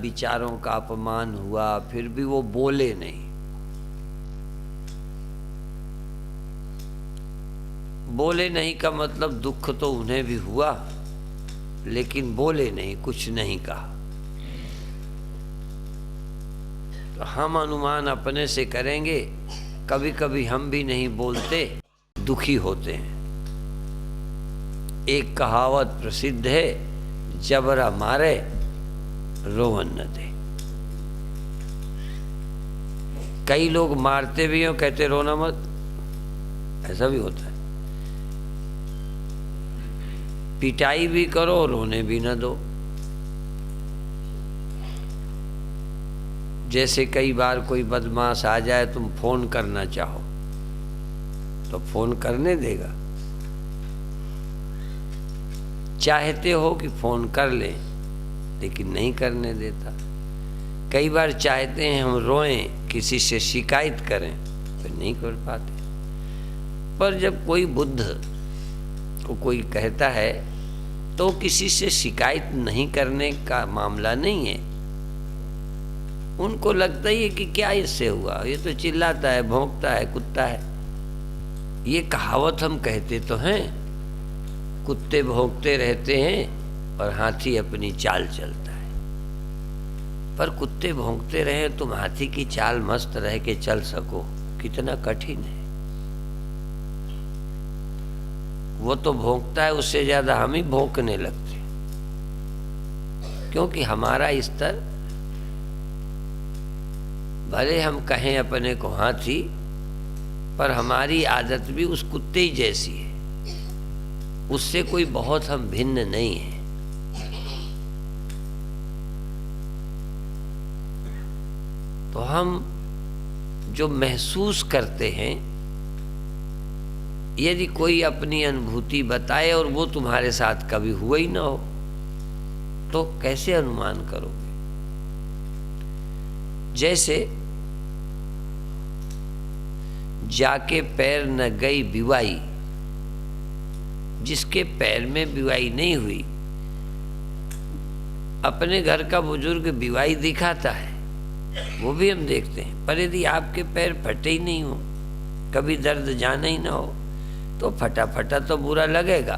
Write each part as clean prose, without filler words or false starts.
विचारों का अपमान हुआ, फिर भी वो बोले नहीं। बोले नहीं का मतलब दुख तो उन्हें भी हुआ, लेकिन बोले नहीं, कुछ नहीं कहा। तो हम अनुमान अपने से करेंगे, कभी कभी हम भी नहीं बोलते, दुखी होते हैं। एक कहावत प्रसिद्ध है, जबरा मारे रोवन न दे। कई लोग मारते भी हैं, कहते रोना मत, ऐसा भी होता है। पिटाई भी करो, रोने भी न दो। जैसे कई बार कोई बदमाश आ जाए, तुम फोन करना चाहो तो फोन करने देगा? चाहते हो कि फोन कर लें, लेकिन नहीं करने देता। कई बार चाहते हैं हम रोएं, किसी से शिकायत करें, तो नहीं कर पाते। पर जब कोई बुद्ध को कोई कहता है तो किसी से शिकायत नहीं करने का मामला नहीं है। उनको लगता ही है कि क्या इससे हुआ, ये तो चिल्लाता है, भौंकता है, कुत्ता है। ये कहावत हम कहते तो हैं, कुत्ते भौंकते रहते हैं और हाथी अपनी चाल चलता है। पर कुत्ते भौंकते रहे, तुम हाथी की चाल मस्त रह के चल सको, कितना कठिन है। वो तो भौंकता है, उससे ज्यादा हम ही भौंकने लगते, क्योंकि हमारा स्तर, भले हम कहें अपने को हाथी, पर हमारी आदत भी उस कुत्ते ही जैसी है। उससे कोई बहुत हम भिन्न नहीं है। तो हम जो महसूस करते हैं, यदि कोई अपनी अनुभूति बताए और वो तुम्हारे साथ कभी हुआ ही ना हो, तो कैसे अनुमान करोगे? जैसे जाके पैर न गई बिवाई, जिसके पैर में बिवाई नहीं हुई, अपने घर का बुजुर्ग बिवाई दिखाता है, वो भी हम देखते हैं। पर यदि आपके पैर फटे ही नहीं हो, कभी दर्द जाना ही ना हो, तो फटा फटा तो बुरा लगेगा,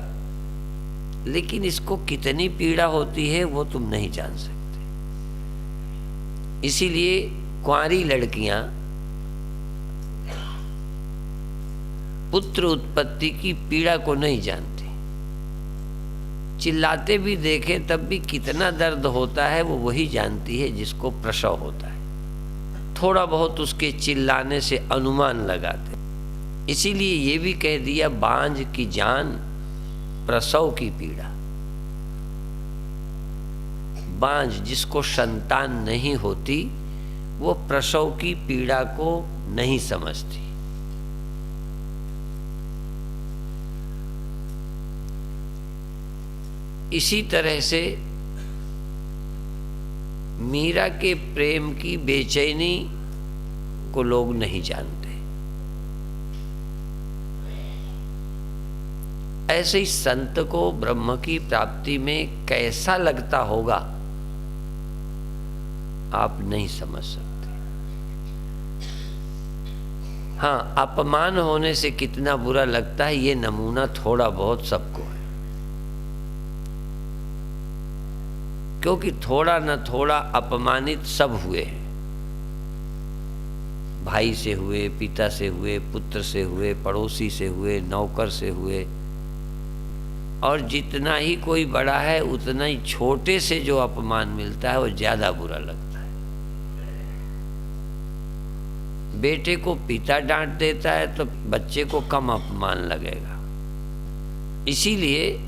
लेकिन इसको कितनी पीड़ा होती है वो तुम नहीं जान सकते। इसीलिए कुंवारी लड़कियां पुत्र उत्पत्ति की पीड़ा को नहीं जानती। चिल्लाते भी देखे तब भी कितना दर्द होता है वो वही जानती है जिसको प्रसव होता है। थोड़ा बहुत उसके चिल्लाने से अनुमान लगाते। इसीलिए ये भी कह दिया, बांझ की जान प्रसव की पीड़ा। बांझ, जिसको संतान नहीं होती, वो प्रसव की पीड़ा को नहीं समझती। इसी तरह से मीरा के प्रेम की बेचैनी को लोग नहीं जानते। ऐसे ही संत को ब्रह्म की प्राप्ति में कैसा लगता होगा, आप नहीं समझ सकते। हाँ, अपमान होने से कितना बुरा लगता है, ये नमूना थोड़ा बहुत सबको है। क्योंकि थोड़ा न थोड़ा अपमानित सब हुए हैं। भाई से हुए, पिता से हुए, पुत्र से हुए, पड़ोसी से हुए, नौकर से हुए, और जितना ही कोई बड़ा है उतना ही छोटे से जो अपमान मिलता है वो ज्यादा बुरा लगता है। बेटे को पिता डांट देता है तो बच्चे को कम अपमान लगेगा। इसीलिए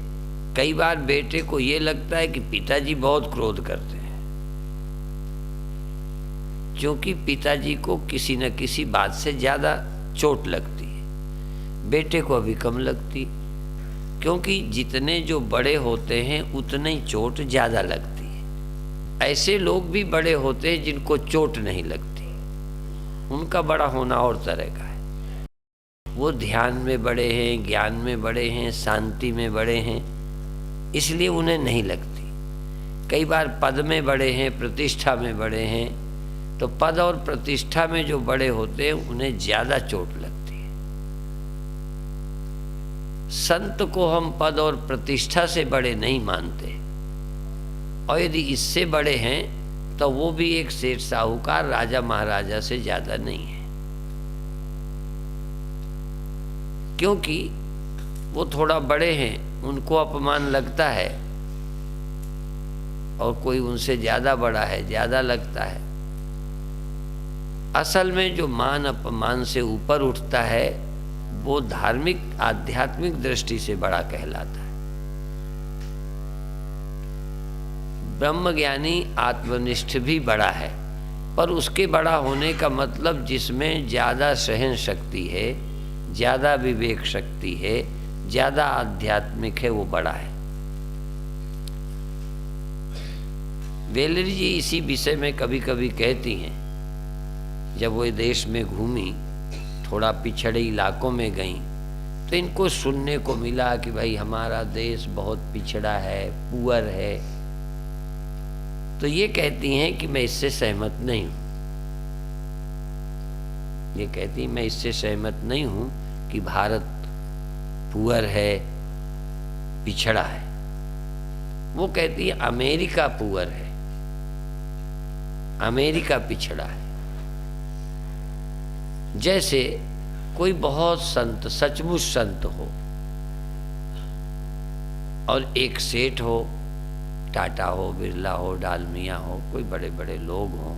कई बार बेटे को ये लगता है कि पिताजी बहुत क्रोध करते हैं, क्योंकि पिताजी को किसी न किसी बात से ज्यादा चोट लगती है, बेटे को अभी कम लगती, क्योंकि जितने जो बड़े होते हैं उतने ही चोट ज्यादा लगती है। ऐसे लोग भी बड़े होते हैं जिनको चोट नहीं लगती, उनका बड़ा होना और तरह का है। वो ध्यान में बड़े हैं, ज्ञान में बड़े हैं, शांति में बड़े हैं, इसलिए उन्हें नहीं लगती। कई बार पद में बड़े हैं, प्रतिष्ठा में बड़े हैं, तो पद और प्रतिष्ठा में जो बड़े होते हैं उन्हें ज्यादा चोट लगती है। संत को हम पद और प्रतिष्ठा से बड़े नहीं मानते, और यदि इससे बड़े हैं तो वो भी एक सेठ साहूकार राजा महाराजा से ज्यादा नहीं है, क्योंकि वो थोड़ा बड़े हैं, उनको अपमान लगता है, और कोई उनसे ज्यादा बड़ा है, ज्यादा लगता है। असल में जो मान अपमान से ऊपर उठता है वो धार्मिक आध्यात्मिक दृष्टि से बड़ा कहलाता है। ब्रह्मज्ञानी आत्मनिष्ठ भी बड़ा है, पर उसके बड़ा होने का मतलब जिसमें ज्यादा सहन शक्ति है, ज्यादा विवेक शक्ति है, ज्यादा आध्यात्मिक है, वो बड़ा है। वेलेरी जी इसी विषय में कभी कभी कहती हैं, जब वो देश में घूमी, थोड़ा पिछड़े इलाकों में गई, तो इनको सुनने को मिला कि भाई हमारा देश बहुत पिछड़ा है, पुअर है। तो ये कहती हैं कि मैं इससे सहमत नहीं हूं। ये कहती मैं इससे सहमत नहीं हूं कि भारत पुअर है, पिछड़ा है। वो कहती है अमेरिका पुअर है, अमेरिका पिछड़ा है। जैसे कोई बहुत संत, सचमुच संत हो, और एक सेठ हो, टाटा हो, बिरला हो, डालमिया हो, कोई बड़े बड़े लोग हों,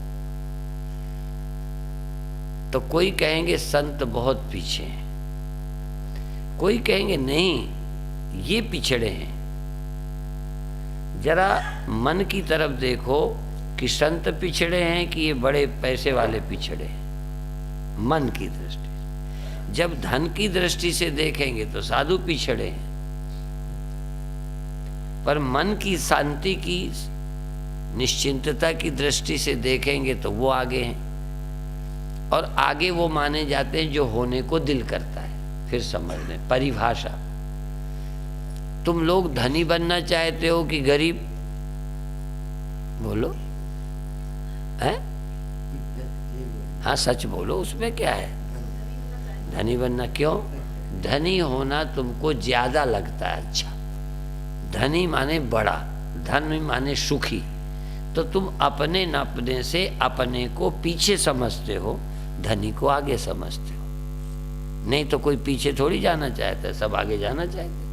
तो कोई कहेंगे संत बहुत पीछे हैं, कोई कहेंगे नहीं ये पिछड़े हैं। जरा मन की तरफ देखो कि संत पिछड़े हैं कि ये बड़े पैसे वाले पिछड़े हैं। मन की दृष्टि, जब धन की दृष्टि से देखेंगे तो साधु पिछड़े हैं, पर मन की शांति की, निश्चिंतता की दृष्टि से देखेंगे तो वो आगे हैं। और आगे वो माने जाते हैं जो होने को दिल करता है। फिर समझ लें परिभाषा। तुम लोग धनी बनना चाहते हो कि गरीब? बोलो है? हाँ सच बोलो, उसमें क्या है? धनी बनना। क्यों? धनी होना तुमको ज्यादा लगता है अच्छा। धनी माने बड़ा, धन माने सुखी, तो तुम अपने नापने से अपने को पीछे समझते हो, धनी को आगे समझते हो। नहीं तो कोई पीछे थोड़ी जाना चाहता है, सब आगे जाना चाहते।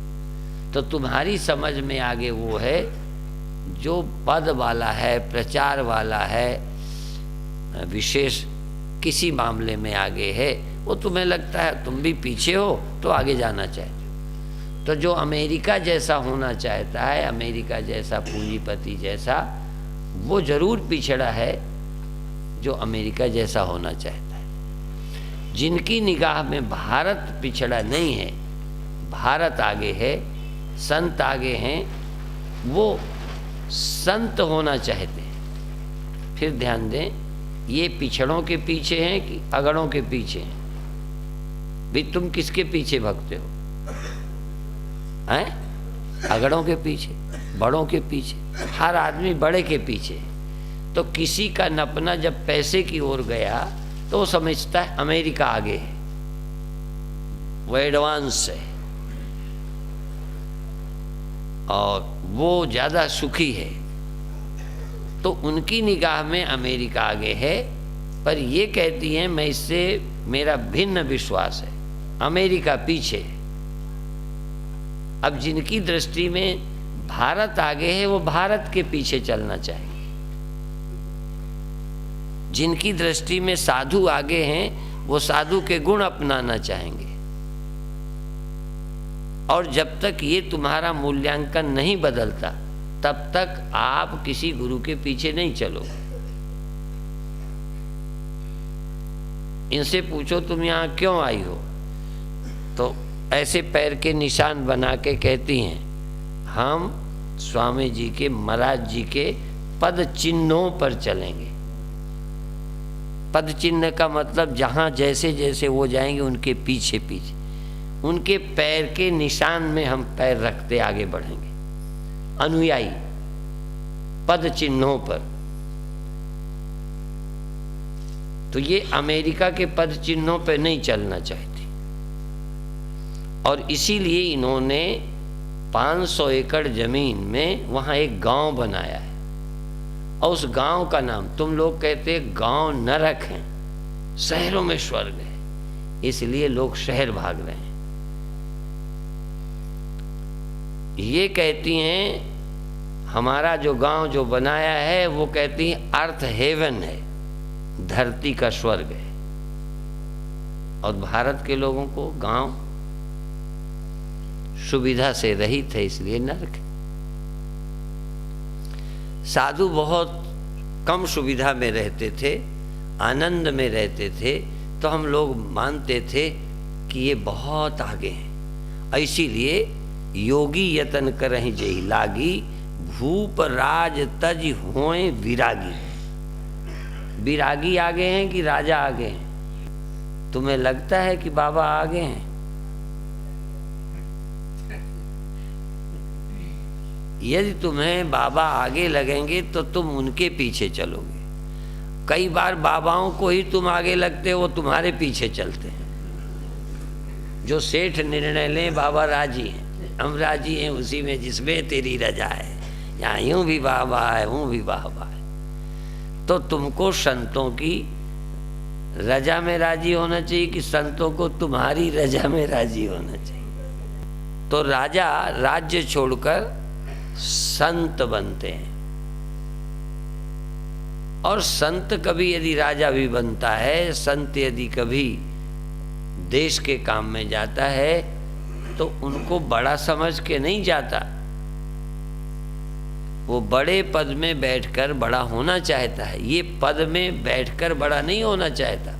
तो तुम्हारी समझ में आगे वो है जो पद वाला है, प्रचार वाला है, विशेष किसी मामले में आगे है, वो तुम्हें लगता है तुम भी पीछे हो तो आगे जाना चाहते हो। तो जो अमेरिका जैसा होना चाहता है, अमेरिका जैसा पूंजीपति जैसा, वो जरूर पिछड़ा है जो अमेरिका जैसा होना चाहता है। जिनकी निगाह में भारत पिछड़ा नहीं है, भारत आगे है, संत आगे हैं, वो संत होना चाहते हैं। फिर ध्यान दें, ये पिछड़ों के पीछे हैं कि अगड़ों के पीछे हैं? भी तुम किसके पीछे भगते हो? हैं? अगड़ों के पीछे, बड़ों के पीछे। हर आदमी बड़े के पीछे। तो किसी का नपना जब पैसे की ओर गया तो वो समझता है अमेरिका आगे है, वो एडवांस है और वो ज्यादा सुखी है, तो उनकी निगाह में अमेरिका आगे है। पर ये कहती है मैं इससे, मेरा भिन्न विश्वास है, अमेरिका पीछे। अब जिनकी दृष्टि में भारत आगे है वो भारत के पीछे चलना चाहिए। जिनकी दृष्टि में साधु आगे हैं वो साधु के गुण अपनाना चाहेंगे। और जब तक ये तुम्हारा मूल्यांकन नहीं बदलता तब तक आप किसी गुरु के पीछे नहीं चलोगे। इनसे पूछो तुम यहाँ क्यों आई हो, तो ऐसे पैर के निशान बना के कहती हैं हम स्वामी जी के, महाराज जी के पद चिन्हों पर चलेंगे। पद चिन्ह का मतलब जहाँ जैसे जैसे वो जाएंगे उनके पीछे पीछे, उनके पैर के निशान में हम पैर रखते आगे बढ़ेंगे। अनुयायी, पद चिन्हों पर। तो ये अमेरिका के पद चिन्हों पर नहीं चलना चाहती, और इसीलिए इन्होंने 500 एकड़ जमीन में वहां एक गांव बनाया है, और उस गांव का नाम, तुम लोग कहते गांव नरक है, शहरों में स्वर्ग है, इसलिए लोग शहर भाग रहे हैं। ये कहती हैं हमारा जो गांव जो बनाया है वो कहती हैं अर्थ हेवन है, धरती का स्वर्ग है, और भारत के लोगों को गांव सुविधा से रहित है, इसलिए नरक है। साधु बहुत कम सुविधा में रहते थे, आनंद में रहते थे, तो हम लोग मानते थे कि ये बहुत आगे हैं। इसीलिए योगी यतन करहि जेहि लागी, भूप राज तज होए विरागी। विरागी आगे हैं कि राजा आगे हैं? तुम्हें लगता है कि बाबा आगे हैं? यदि तुम्हें बाबा आगे लगेंगे तो तुम उनके पीछे चलोगे। कई बार बाबाओं को ही तुम आगे लगते हो, वो तुम्हारे पीछे चलते हैं। जो सेठ निर्णय लें बाबा राजी हैं, हम राजी हैं उसी में जिसमें तेरी रजा है, यहाँ यूं भी बाबा है यूं भी बाबा है। तो तुमको संतों की रजा में राजी होना चाहिए कि संतों को तुम्हारी रजा में राजी होना चाहिए। तो राजा राज्य छोड़कर संत बनते हैं, और संत कभी यदि राजा भी बनता है, संत यदि कभी देश के काम में जाता है, तो उनको बड़ा समझ के नहीं जाता, वो बड़े पद में बैठकर बड़ा होना चाहता है। ये पद में बैठकर बड़ा नहीं होना चाहता,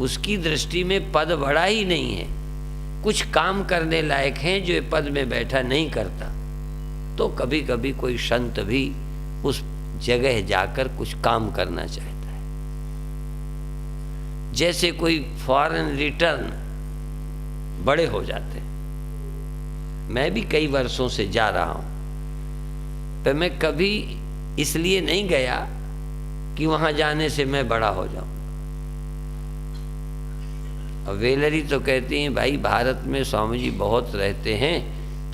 उसकी दृष्टि में पद बड़ा ही नहीं है। कुछ काम करने लायक हैं जो ये पद में बैठा नहीं करता। तो कभी कभी कोई संत भी उस जगह जाकर कुछ काम करना चाहता है। जैसे कोई फॉरेन रिटर्न बड़े हो जाते हैं। मैं भी कई वर्षों से जा रहा हूं, पर मैं कभी इसलिए नहीं गया कि वहां जाने से मैं बड़ा हो जाऊं। अब वेलरी तो कहती हैं भाई भारत में स्वामी जी बहुत रहते हैं,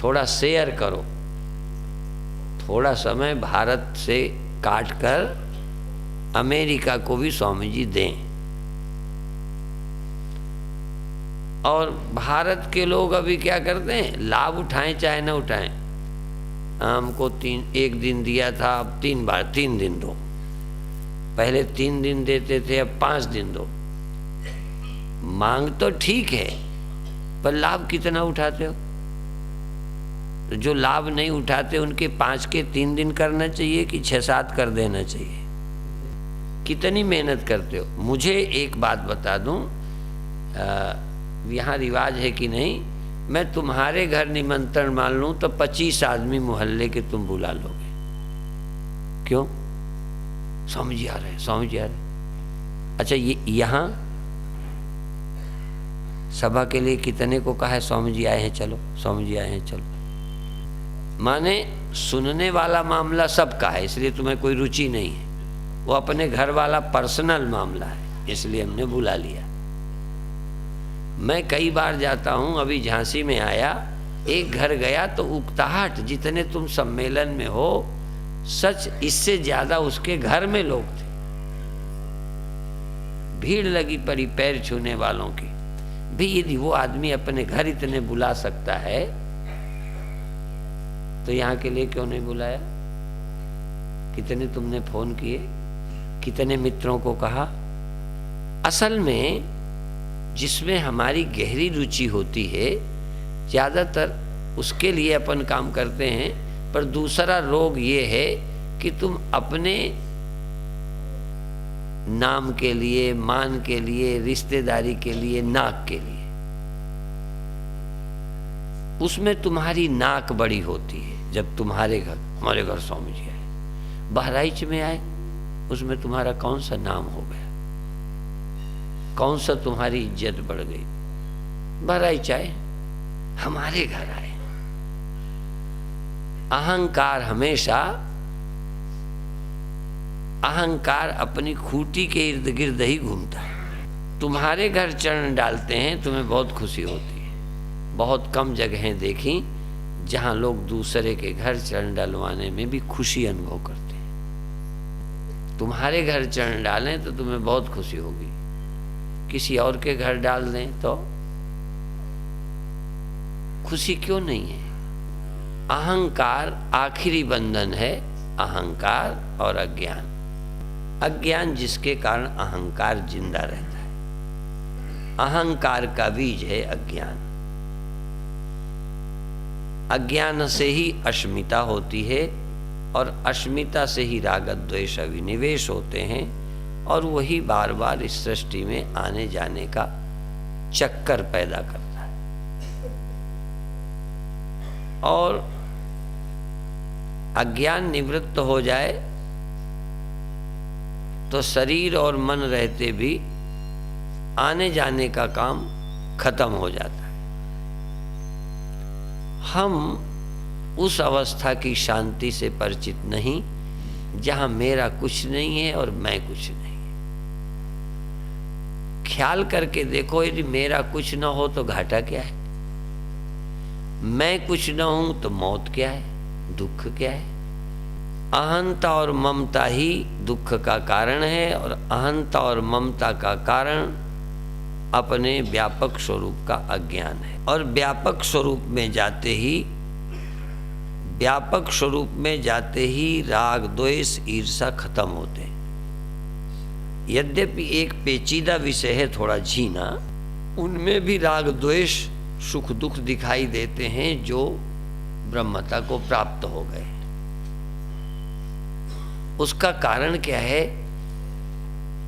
थोड़ा शेयर करो, थोड़ा समय भारत से काट कर अमेरिका को भी स्वामी जी दें। और भारत के लोग अभी क्या करते हैं, लाभ उठाएं चाहे न उठाएं। हमको एक दिन दिया था, अब 3 दिन दो। पहले 3 दिन देते थे, अब 5 दिन दो। मांग तो ठीक है, पर लाभ कितना उठाते हो? तो जो लाभ नहीं उठाते उनके 5 के 3 दिन करना चाहिए कि 6-7 कर देना चाहिए? कितनी मेहनत करते हो? मुझे एक बात बता दूं, यहाँ रिवाज है कि नहीं, मैं तुम्हारे घर निमंत्रण मान लूं तो 25 आदमी मोहल्ले के तुम बुला लोगे। क्यों? स्वामी जी आ रहे हैं, स्वामी जी आ रहे हैं। अच्छा, ये यहाँ सभा के लिए कितने को कहा है स्वामी जी आए हैं चलो, स्वामी जी आए हैं चलो? माने सुनने वाला मामला सबका है, इसलिए तुम्हें कोई रुचि नहीं है। वो अपने घर वाला पर्सनल मामला है, इसलिए हमने बुला लिया। मैं कई बार जाता हूं, अभी झांसी में आया, एक घर गया तो उकताहट, जितने तुम सम्मेलन में हो सच इससे ज्यादा उसके घर में लोग थे। भीड़ लगी पड़ी पैर छूने वालों की। भी यदि वो आदमी अपने घर इतने बुला सकता है तो यहाँ के लिए क्यों नहीं बुलाया? कितने तुमने फोन किए, कितने मित्रों को कहा? असल में जिसमें हमारी गहरी रुचि होती है ज्यादातर उसके लिए अपन काम करते हैं। पर दूसरा रोग ये है कि तुम अपने नाम के लिए, मान के लिए, रिश्तेदारी के लिए, नाक के लिए, उसमें तुम्हारी नाक बड़ी होती है। जब तुम्हारे घर, हमारे घर स्वामी जी आए, बहराइच में आए, उसमें तुम्हारा कौन सा नाम हो गया, कौन सा तुम्हारी इज्जत बढ़ गई? बहराइच आए, हमारे घर आए। अहंकार हमेशा अहंकार अपनी खूंटी के इर्द गिर्द ही घूमता है। तुम्हारे घर चरण डालते हैं, तुम्हें बहुत खुशी होती है। बहुत कम जगहें देखी जहां लोग दूसरे के घर चरण डलवाने में भी खुशी अनुभव करते हैं। तुम्हारे घर चरण डालें तो तुम्हें बहुत खुशी होगी, किसी और के घर डाल दें तो खुशी क्यों नहीं है? अहंकार आखिरी बंधन है, अहंकार और अज्ञान। अज्ञान जिसके कारण अहंकार जिंदा रहता है। अहंकार का बीज है अज्ञान। अज्ञान से ही अस्मिता होती है और अस्मिता से ही राग द्वेष अभिनिवेश होते हैं और वही बार बार इस सृष्टि में आने जाने का चक्कर पैदा करता है। और अज्ञान निवृत्त हो जाए तो शरीर और मन रहते भी आने जाने का काम खत्म हो जाता है। हम उस अवस्था की शांति से परिचित नहीं जहां मेरा कुछ नहीं है और मैं कुछ नहीं। ख्याल करके देखो, यदि मेरा कुछ न हो तो घाटा क्या है? मैं कुछ न हूं तो मौत क्या है, दुख क्या है? अहंता और ममता ही दुख का कारण है और अहंता और ममता का कारण अपने व्यापक स्वरूप का अज्ञान है। और व्यापक स्वरूप में जाते ही राग द्वेष ईर्षा खत्म होते हैं। यद्यपि एक पेचीदा विषय है थोड़ा जीना, उनमें भी राग द्वेष सुख दुख दिखाई देते हैं जो ब्रह्मता को प्राप्त हो गए। उसका कारण क्या है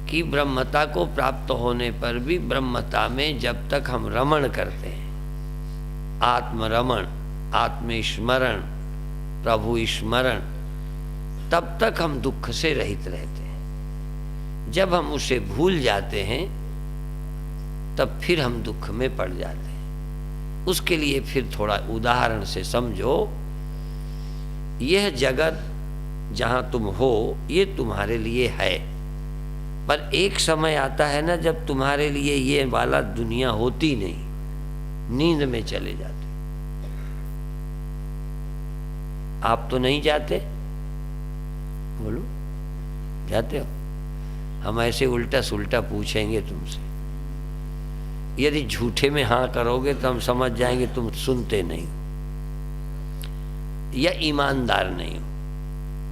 कि ब्रह्मता को प्राप्त होने पर भी ब्रह्मता में जब तक हम रमण करते हैं, आत्मरमण, आत्मस्मरण, प्रभु स्मरण, तब तक हम दुख से रहित रहते हैं। जब हम उसे भूल जाते हैं तब फिर हम दुख में पड़ जाते हैं। उसके लिए फिर थोड़ा उदाहरण से समझो। यह जगत जहां तुम हो ये तुम्हारे लिए है, पर एक समय आता है ना जब तुम्हारे लिए ये वाला दुनिया होती नहीं, नींद में चले जाते। आप तो नहीं जाते? बोलो, जाते हो? हम ऐसे उल्टा सुल्टा पूछेंगे तुमसे, यदि झूठे में हाँ करोगे तो हम समझ जाएंगे तुम सुनते नहीं हो या ईमानदार नहीं हो।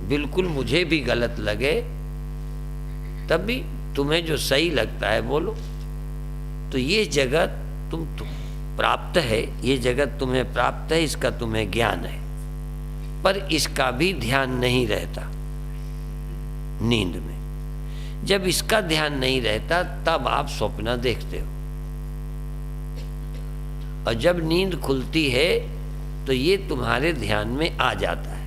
बिल्कुल मुझे भी गलत लगे तब भी तुम्हें जो सही लगता है बोलो। तो ये जगत तुम प्राप्त है, ये जगत तुम्हें प्राप्त है, इसका तुम्हें ज्ञान है, पर इसका भी ध्यान नहीं रहता नींद में। जब इसका ध्यान नहीं रहता तब आप स्वप्न देखते हो, और जब नींद खुलती है तो ये तुम्हारे ध्यान में आ जाता है,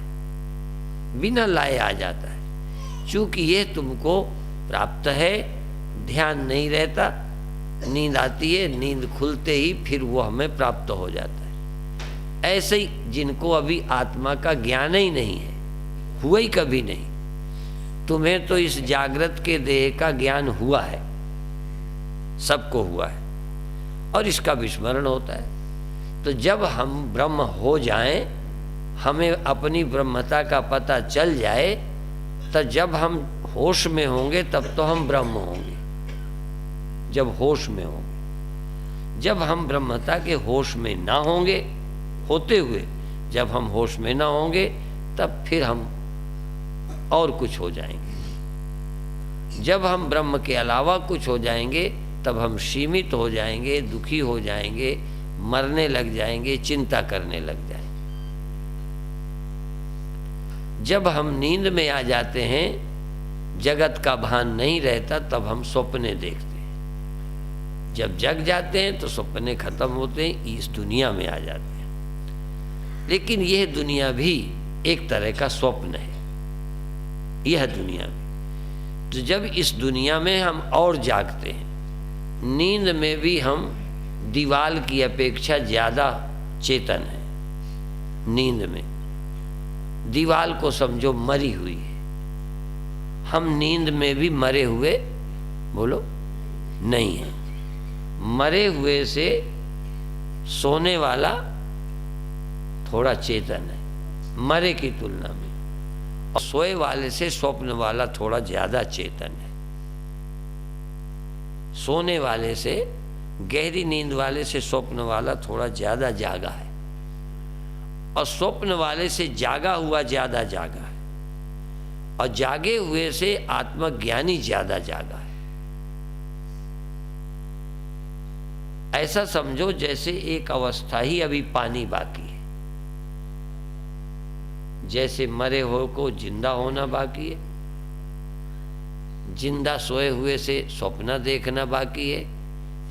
बिना लाए आ जाता है। चूंकि ये तुमको प्राप्त है, ध्यान नहीं रहता, नींद आती है, नींद खुलते ही फिर वो हमें प्राप्त हो जाता है। ऐसे ही जिनको अभी आत्मा का ज्ञान ही नहीं है, हुआ ही कभी नहीं। तुम्हें तो इस जागृत के देह का ज्ञान हुआ है, सबको हुआ है, और इसका विस्मरण होता है। तो जब हम ब्रह्म हो जाएं, हमें अपनी ब्रह्मता का पता चल जाए, तो जब हम होश में होंगे तब तो हम ब्रह्म होंगे। जब होश में होंगे, जब हम ब्रह्मता के होश में ना होंगे, होते हुए जब हम होश में ना होंगे तब फिर हम और कुछ हो जाएंगे। जब हम ब्रह्म के अलावा कुछ हो जाएंगे तब हम सीमित हो जाएंगे, दुखी हो जाएंगे, मरने लग जाएंगे, चिंता करने लग जाएंगे। जब हम नींद में आ जाते हैं, जगत का भान नहीं रहता, तब हम सपने देखते हैं। जब जग जाते हैं तो सपने खत्म होते हैं, इस दुनिया में आ जाते हैं। लेकिन यह दुनिया भी एक तरह का स्वप्न है, यह दुनिया भी। तो जब इस दुनिया में हम और जागते हैं, नींद में भी हम दीवाल की अपेक्षा ज्यादा चेतन है। नींद में दीवाल को समझो मरी हुई है, हम नींद में भी मरे हुए बोलो नहीं है। मरे हुए से सोने वाला थोड़ा चेतन है मरे की तुलना में, और सोए वाले से स्वप्न वाला थोड़ा ज्यादा चेतन है। सोने वाले से, गहरी नींद वाले से स्वप्न वाला थोड़ा ज्यादा जागा है, और स्वप्न वाले से जागा हुआ ज्यादा जागा है, और जागे हुए से आत्मज्ञानी ज्यादा जागा है। ऐसा समझो जैसे एक अवस्था ही अभी पानी बाकी है, जैसे मरे हो को जिंदा होना बाकी है, जिंदा सोए हुए से स्वप्न देखना बाकी है,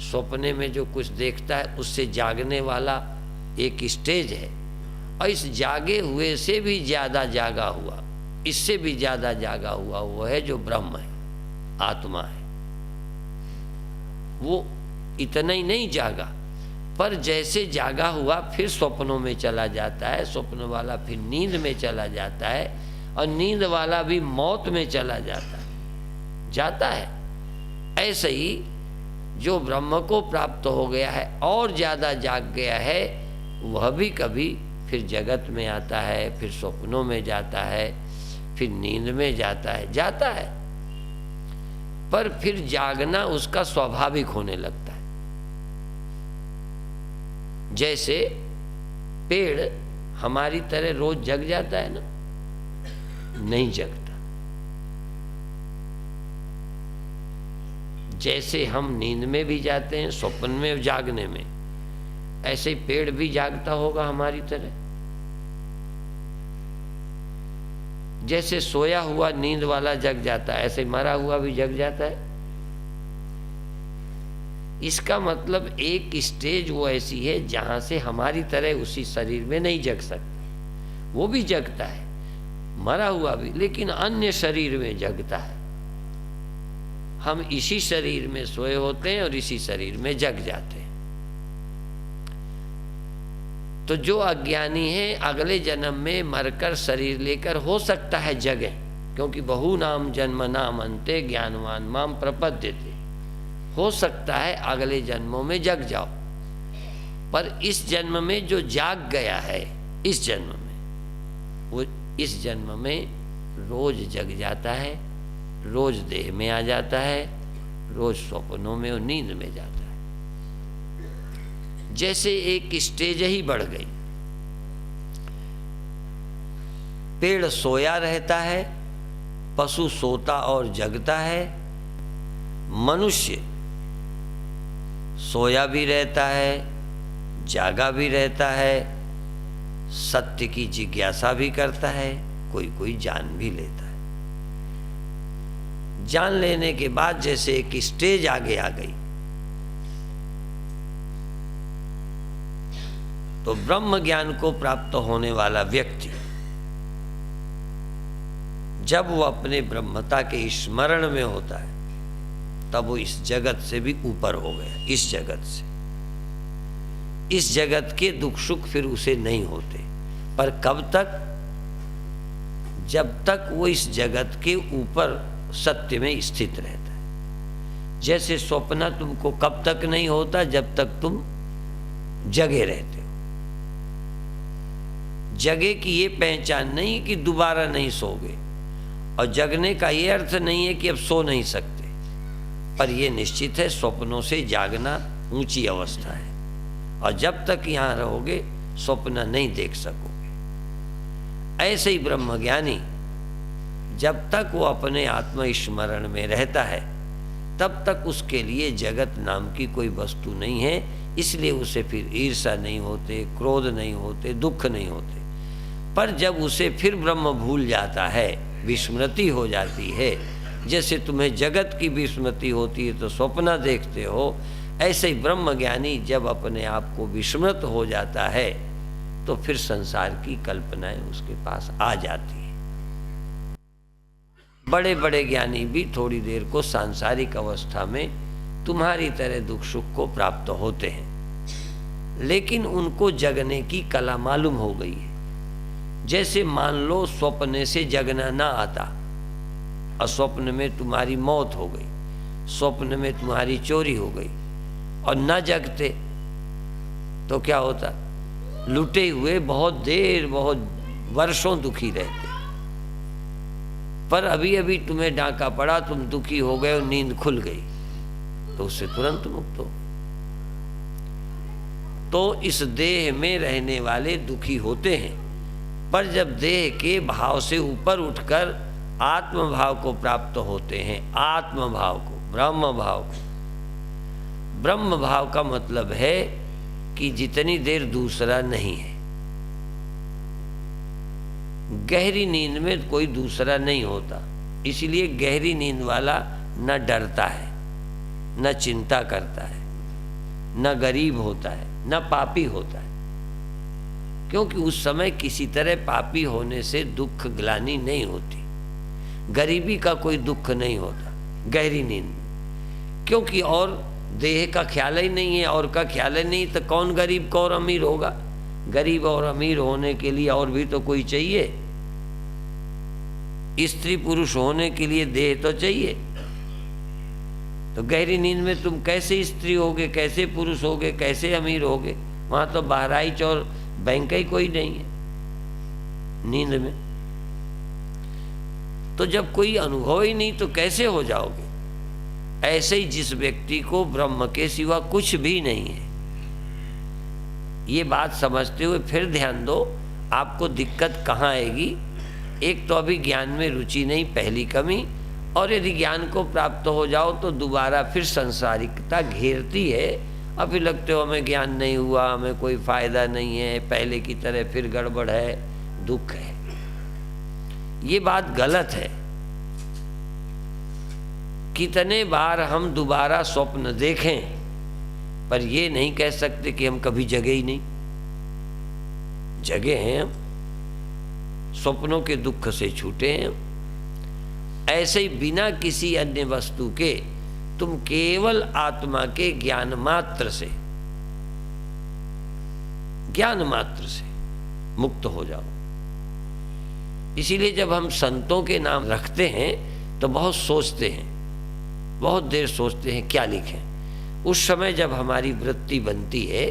स्वप्ने में जो कुछ देखता है उससे जागने वाला एक स्टेज है, और इस जागे हुए से भी ज्यादा जागा हुआ, इससे भी ज्यादा जागा हुआ वो है जो ब्रह्म है, आत्मा है। वो इतना ही नहीं जागा, पर जैसे जागा हुआ फिर स्वप्नों में चला जाता है, स्वप्न वाला फिर नींद में चला जाता है, और नींद वाला भी मौत में चला जाता है। ऐसे ही जो ब्रह्म को प्राप्त हो गया है और ज्यादा जाग गया है, वह भी कभी फिर जगत में आता है, फिर स्वप्नों में जाता है, फिर नींद में जाता है, पर फिर जागना उसका स्वाभाविक होने लगता है। जैसे पेड़ हमारी तरह रोज जग जाता है ना, नहीं जगता। जैसे हम नींद में भी जाते हैं, स्वप्न में जागने में, ऐसे पेड़ भी जागता होगा हमारी तरह। जैसे सोया हुआ नींद वाला जग जाता है, ऐसे मरा हुआ भी जग जाता है। इसका मतलब एक स्टेज वो ऐसी है जहां से हमारी तरह उसी शरीर में नहीं जग सकता, वो भी जगता है मरा हुआ भी, लेकिन अन्य शरीर में जगता है। हम इसी शरीर में सोए होते हैं और इसी शरीर में जग जाते हैं। तो जो अज्ञानी है अगले जन्म में मरकर शरीर लेकर हो सकता है जगे, क्योंकि बहु नाम जन्म नाम अंते ज्ञानवान माम प्रपद्यते, हो सकता है अगले जन्मों में जग जाओ। पर इस जन्म में जो जाग गया है, इस जन्म में, वो इस जन्म में रोज जग जाता है, रोज देह में आ जाता है, रोज स्वप्नों में और नींद में जाता है। जैसे एक स्टेज ही बढ़ गई। पेड़ सोया रहता है, पशु सोता और जगता है, मनुष्य सोया भी रहता है, जागा भी रहता है, सत्य की जिज्ञासा भी करता है, कोई जान भी लेता है। जान लेने के बाद जैसे एक स्टेज आगे आ गई, तो ब्रह्म ज्ञान को प्राप्त होने वाला व्यक्ति जब वो अपने ब्रह्मता के स्मरण में होता है, तब वो इस जगत से भी ऊपर हो गया। इस जगत से, इस जगत के दुख सुख फिर उसे नहीं होते। पर कब तक? जब तक वो इस जगत के ऊपर सत्य में स्थित रहता है। जैसे स्वप्न तुमको कब तक नहीं होता? जब तक तुम जगे रहते हो। जगे की ये पहचान नहीं कि दोबारा नहीं सोगे, और जगने का ये अर्थ नहीं है कि अब सो नहीं सकते, पर यह निश्चित है स्वप्नों से जागना ऊंची अवस्था है, और जब तक यहां रहोगे स्वप्न नहीं देख सकोगे। ऐसे ही ब्रह्मज्ञानी जब तक वो अपने आत्मस्मरण में रहता है, तब तक उसके लिए जगत नाम की कोई वस्तु नहीं है। इसलिए उसे फिर ईर्ष्या नहीं होते, क्रोध नहीं होते, दुख नहीं होते। पर जब उसे फिर ब्रह्म भूल जाता है, विस्मृति हो जाती है, जैसे तुम्हें जगत की विस्मृति होती है तो स्वप्न देखते हो, ऐसे ही ब्रह्मज्ञानी जब अपने आप को विस्मृत हो जाता है तो फिर संसार की कल्पनाएं उसके पास आ जाती है। बड़े बड़े ज्ञानी भी थोड़ी देर को सांसारिक अवस्था में तुम्हारी तरह दुख सुख को प्राप्त होते हैं, लेकिन उनको जगने की कला मालूम हो गई है। जैसे मान लो स्वप्ने से जगना ना आता और स्वप्न में तुम्हारी मौत हो गई, स्वप्न में तुम्हारी चोरी हो गई और न जगते तो क्या होता? लुटे हुए बहुत देर, बहुत वर्षों दुखी रहते। पर अभी अभी तुम्हें डांका पड़ा, तुम दुखी हो गए और नींद खुल गई, तो उससे तुरंत मुक्त हो। तो इस देह में रहने वाले दुखी होते हैं, पर जब देह के भाव से ऊपर उठकर आत्म भाव को प्राप्त होते हैं, आत्म भाव को, ब्रह्म भाव को। ब्रह्म भाव का मतलब है कि जितनी देर दूसरा नहीं है। गहरी नींद में कोई दूसरा नहीं होता, इसलिए गहरी नींद वाला न डरता है, न चिंता करता है, न गरीब होता है, न पापी होता है, क्योंकि उस समय किसी तरह पापी होने से दुख ग्लानि नहीं होती। गरीबी का कोई दुख नहीं होता गहरी नींद में, क्योंकि और देह का ख्याल ही नहीं है, और का ख्याल ही नहीं, तो कौन गरीब कौन अमीर होगा? गरीब और अमीर होने के लिए और भी तो कोई चाहिए। स्त्री पुरुष होने के लिए देह तो चाहिए। तो गहरी नींद में तुम कैसे स्त्री होगे, कैसे पुरुष होगे, कैसे अमीर होगे? वहां तो बहराइच और बैंक ही कोई नहीं है नींद में। तो जब कोई अनुभव ही नहीं तो कैसे हो जाओगे? ऐसे ही जिस व्यक्ति को ब्रह्म के सिवा कुछ भी नहीं है, ये बात समझते हुए फिर ध्यान दो, आपको दिक्कत कहाँ आएगी। एक तो अभी ज्ञान में रुचि नहीं, पहली कमी, और यदि ज्ञान को प्राप्त हो जाओ तो दोबारा फिर संसारिकता घेरती है, और फिर लगते हो हमें ज्ञान नहीं हुआ, हमें कोई फायदा नहीं है, पहले की तरह फिर गड़बड़ है, दुख है। ये बात गलत है। कितने बार हम दोबारा स्वप्न देखें, पर ये नहीं कह सकते कि हम कभी जगे ही नहीं। जगे हैं हम, स्वप्नों के दुख से छूटे हैं। ऐसे ही बिना किसी अन्य वस्तु के तुम केवल आत्मा के ज्ञान मात्र से मुक्त हो जाओ। इसीलिए जब हम संतों के नाम रखते हैं तो बहुत सोचते हैं, बहुत देर सोचते हैं क्या लिखें। उस समय जब हमारी वृत्ति बनती है,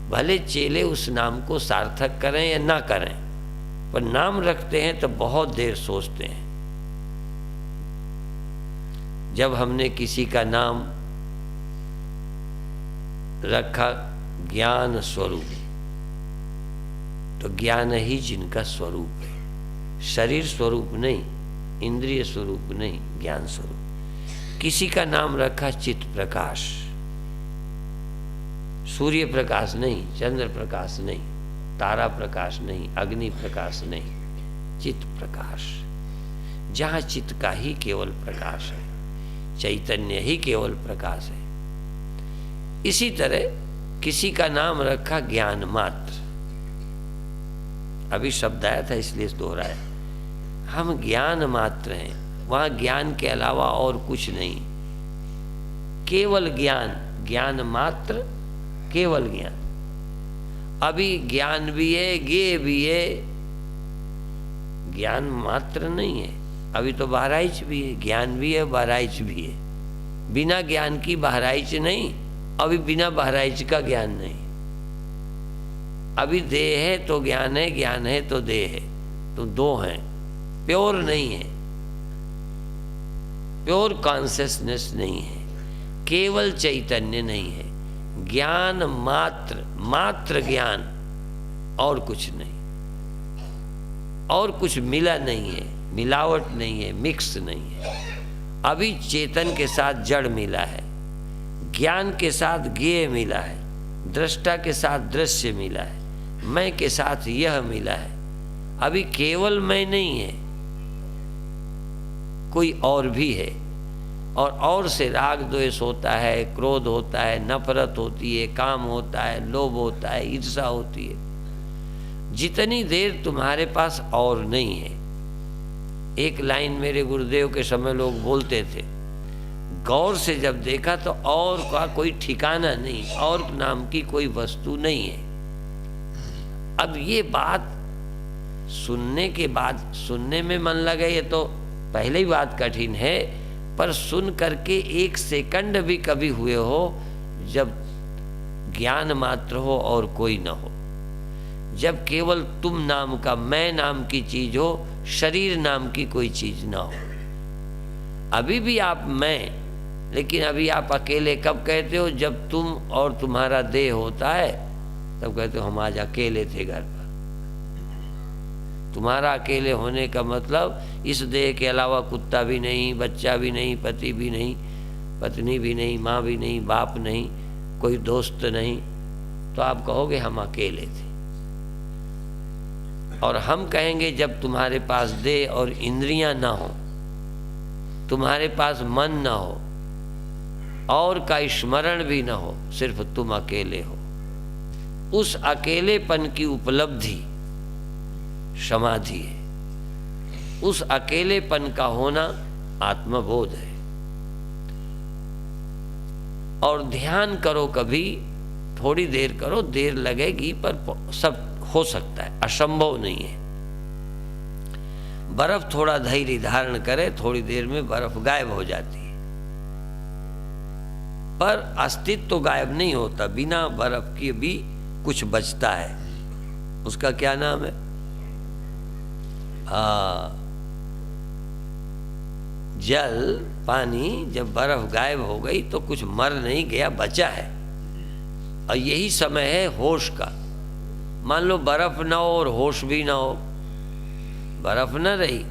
भले चेले उस नाम को सार्थक करें या ना करें, पर नाम रखते हैं तो बहुत देर सोचते हैं। जब हमने किसी का नाम रखा ज्ञान स्वरूप, तो ज्ञान ही जिनका स्वरूप है, शरीर स्वरूप नहीं, इंद्रिय स्वरूप नहीं, ज्ञान स्वरूप। किसी का नाम रखा चित्त प्रकाश, सूर्य प्रकाश नहीं, चंद्र प्रकाश नहीं, तारा प्रकाश नहीं, अग्नि प्रकाश नहीं, चित्त प्रकाश। जहाँ चित्त का ही केवल प्रकाश है, चैतन्य ही केवल प्रकाश है। इसी तरह किसी का नाम रखा ज्ञान मात्र। अभी शब्द आया था इसलिए दोहराया, हम ज्ञान मात्र हैं। वहाँ ज्ञान के अलावा और कुछ नहीं, केवल ज्ञान, ज्ञान मात्र, केवल ज्ञान। अभी ज्ञान भी है, ज्ञेय भी है, ज्ञान मात्र नहीं है। अभी तो बहराइच भी है, ज्ञान भी है, बहराइच भी है। बिना ज्ञान की बहराइच नहीं, अभी बिना बहराइच का ज्ञान नहीं। अभी देह है तो ज्ञान है, ज्ञान है तो देह है, तो दो हैं, प्योर नहीं है, प्योर कॉन्शियसनेस नहीं है, केवल चैतन्य नहीं है। ज्ञान मात्र, मात्र ज्ञान, और कुछ नहीं, और कुछ मिला नहीं है, मिलावट नहीं है, मिक्स नहीं है। अभी चेतन के साथ जड़ मिला है, ज्ञान के साथ ज्ञेय मिला है, दृष्टा के साथ दृश्य मिला है, मैं के साथ यह मिला है। अभी केवल मैं नहीं है, कोई और भी है। और से राग द्वेष होता है, क्रोध होता है, नफरत होती है, काम होता है, लोभ होता है, ईर्ष्या होती है। जितनी देर तुम्हारे पास और नहीं है। एक लाइन मेरे गुरुदेव के समय लोग बोलते थे, गौर से जब देखा तो और का कोई ठिकाना नहीं, और नाम की कोई वस्तु नहीं है। अब ये बात सुनने के बाद, सुनने में मन लगे ये तो पहले ही बात कठिन है, पर सुन करके 1 सेकंड भी कभी हुए हो जब ज्ञान मात्र हो और कोई न हो, जब केवल तुम नाम का, मैं नाम की चीज हो, शरीर नाम की कोई चीज ना हो। अभी भी आप मैं, लेकिन अभी आप अकेले कब कहते हो? जब तुम और तुम्हारा देह होता है तब कहते हो हम आज अकेले थे घर पर। तुम्हारा अकेले होने का मतलब इस देह के अलावा कुत्ता भी नहीं, बच्चा भी नहीं, पति भी नहीं, पत्नी भी नहीं, माँ भी नहीं, बाप नहीं, कोई दोस्त नहीं, तो आप कहोगे हम अकेले थे। और हम कहेंगे जब तुम्हारे पास देह और इंद्रियां ना हो, तुम्हारे पास मन ना हो और का स्मरण भी ना हो, सिर्फ तुम अकेले हो, उस अकेलेपन की उपलब्धि समाधि है। उस अकेलेपन का होना आत्मबोध है। और ध्यान करो, कभी थोड़ी देर करो, देर लगेगी पर सब हो सकता है, असंभव नहीं है। बर्फ थोड़ा धैर्य धारण करे, थोड़ी देर में बर्फ गायब हो जाती है, पर अस्तित्व तो गायब नहीं होता। बिना बर्फ के भी कुछ बचता है, उसका क्या नाम है? जल, पानी। जब बर्फ गायब हो गई तो कुछ मर नहीं गया, बचा है। और यही समय है होश का। मान लो बर्फ ना हो और होश भी ना हो, बर्फ ना रही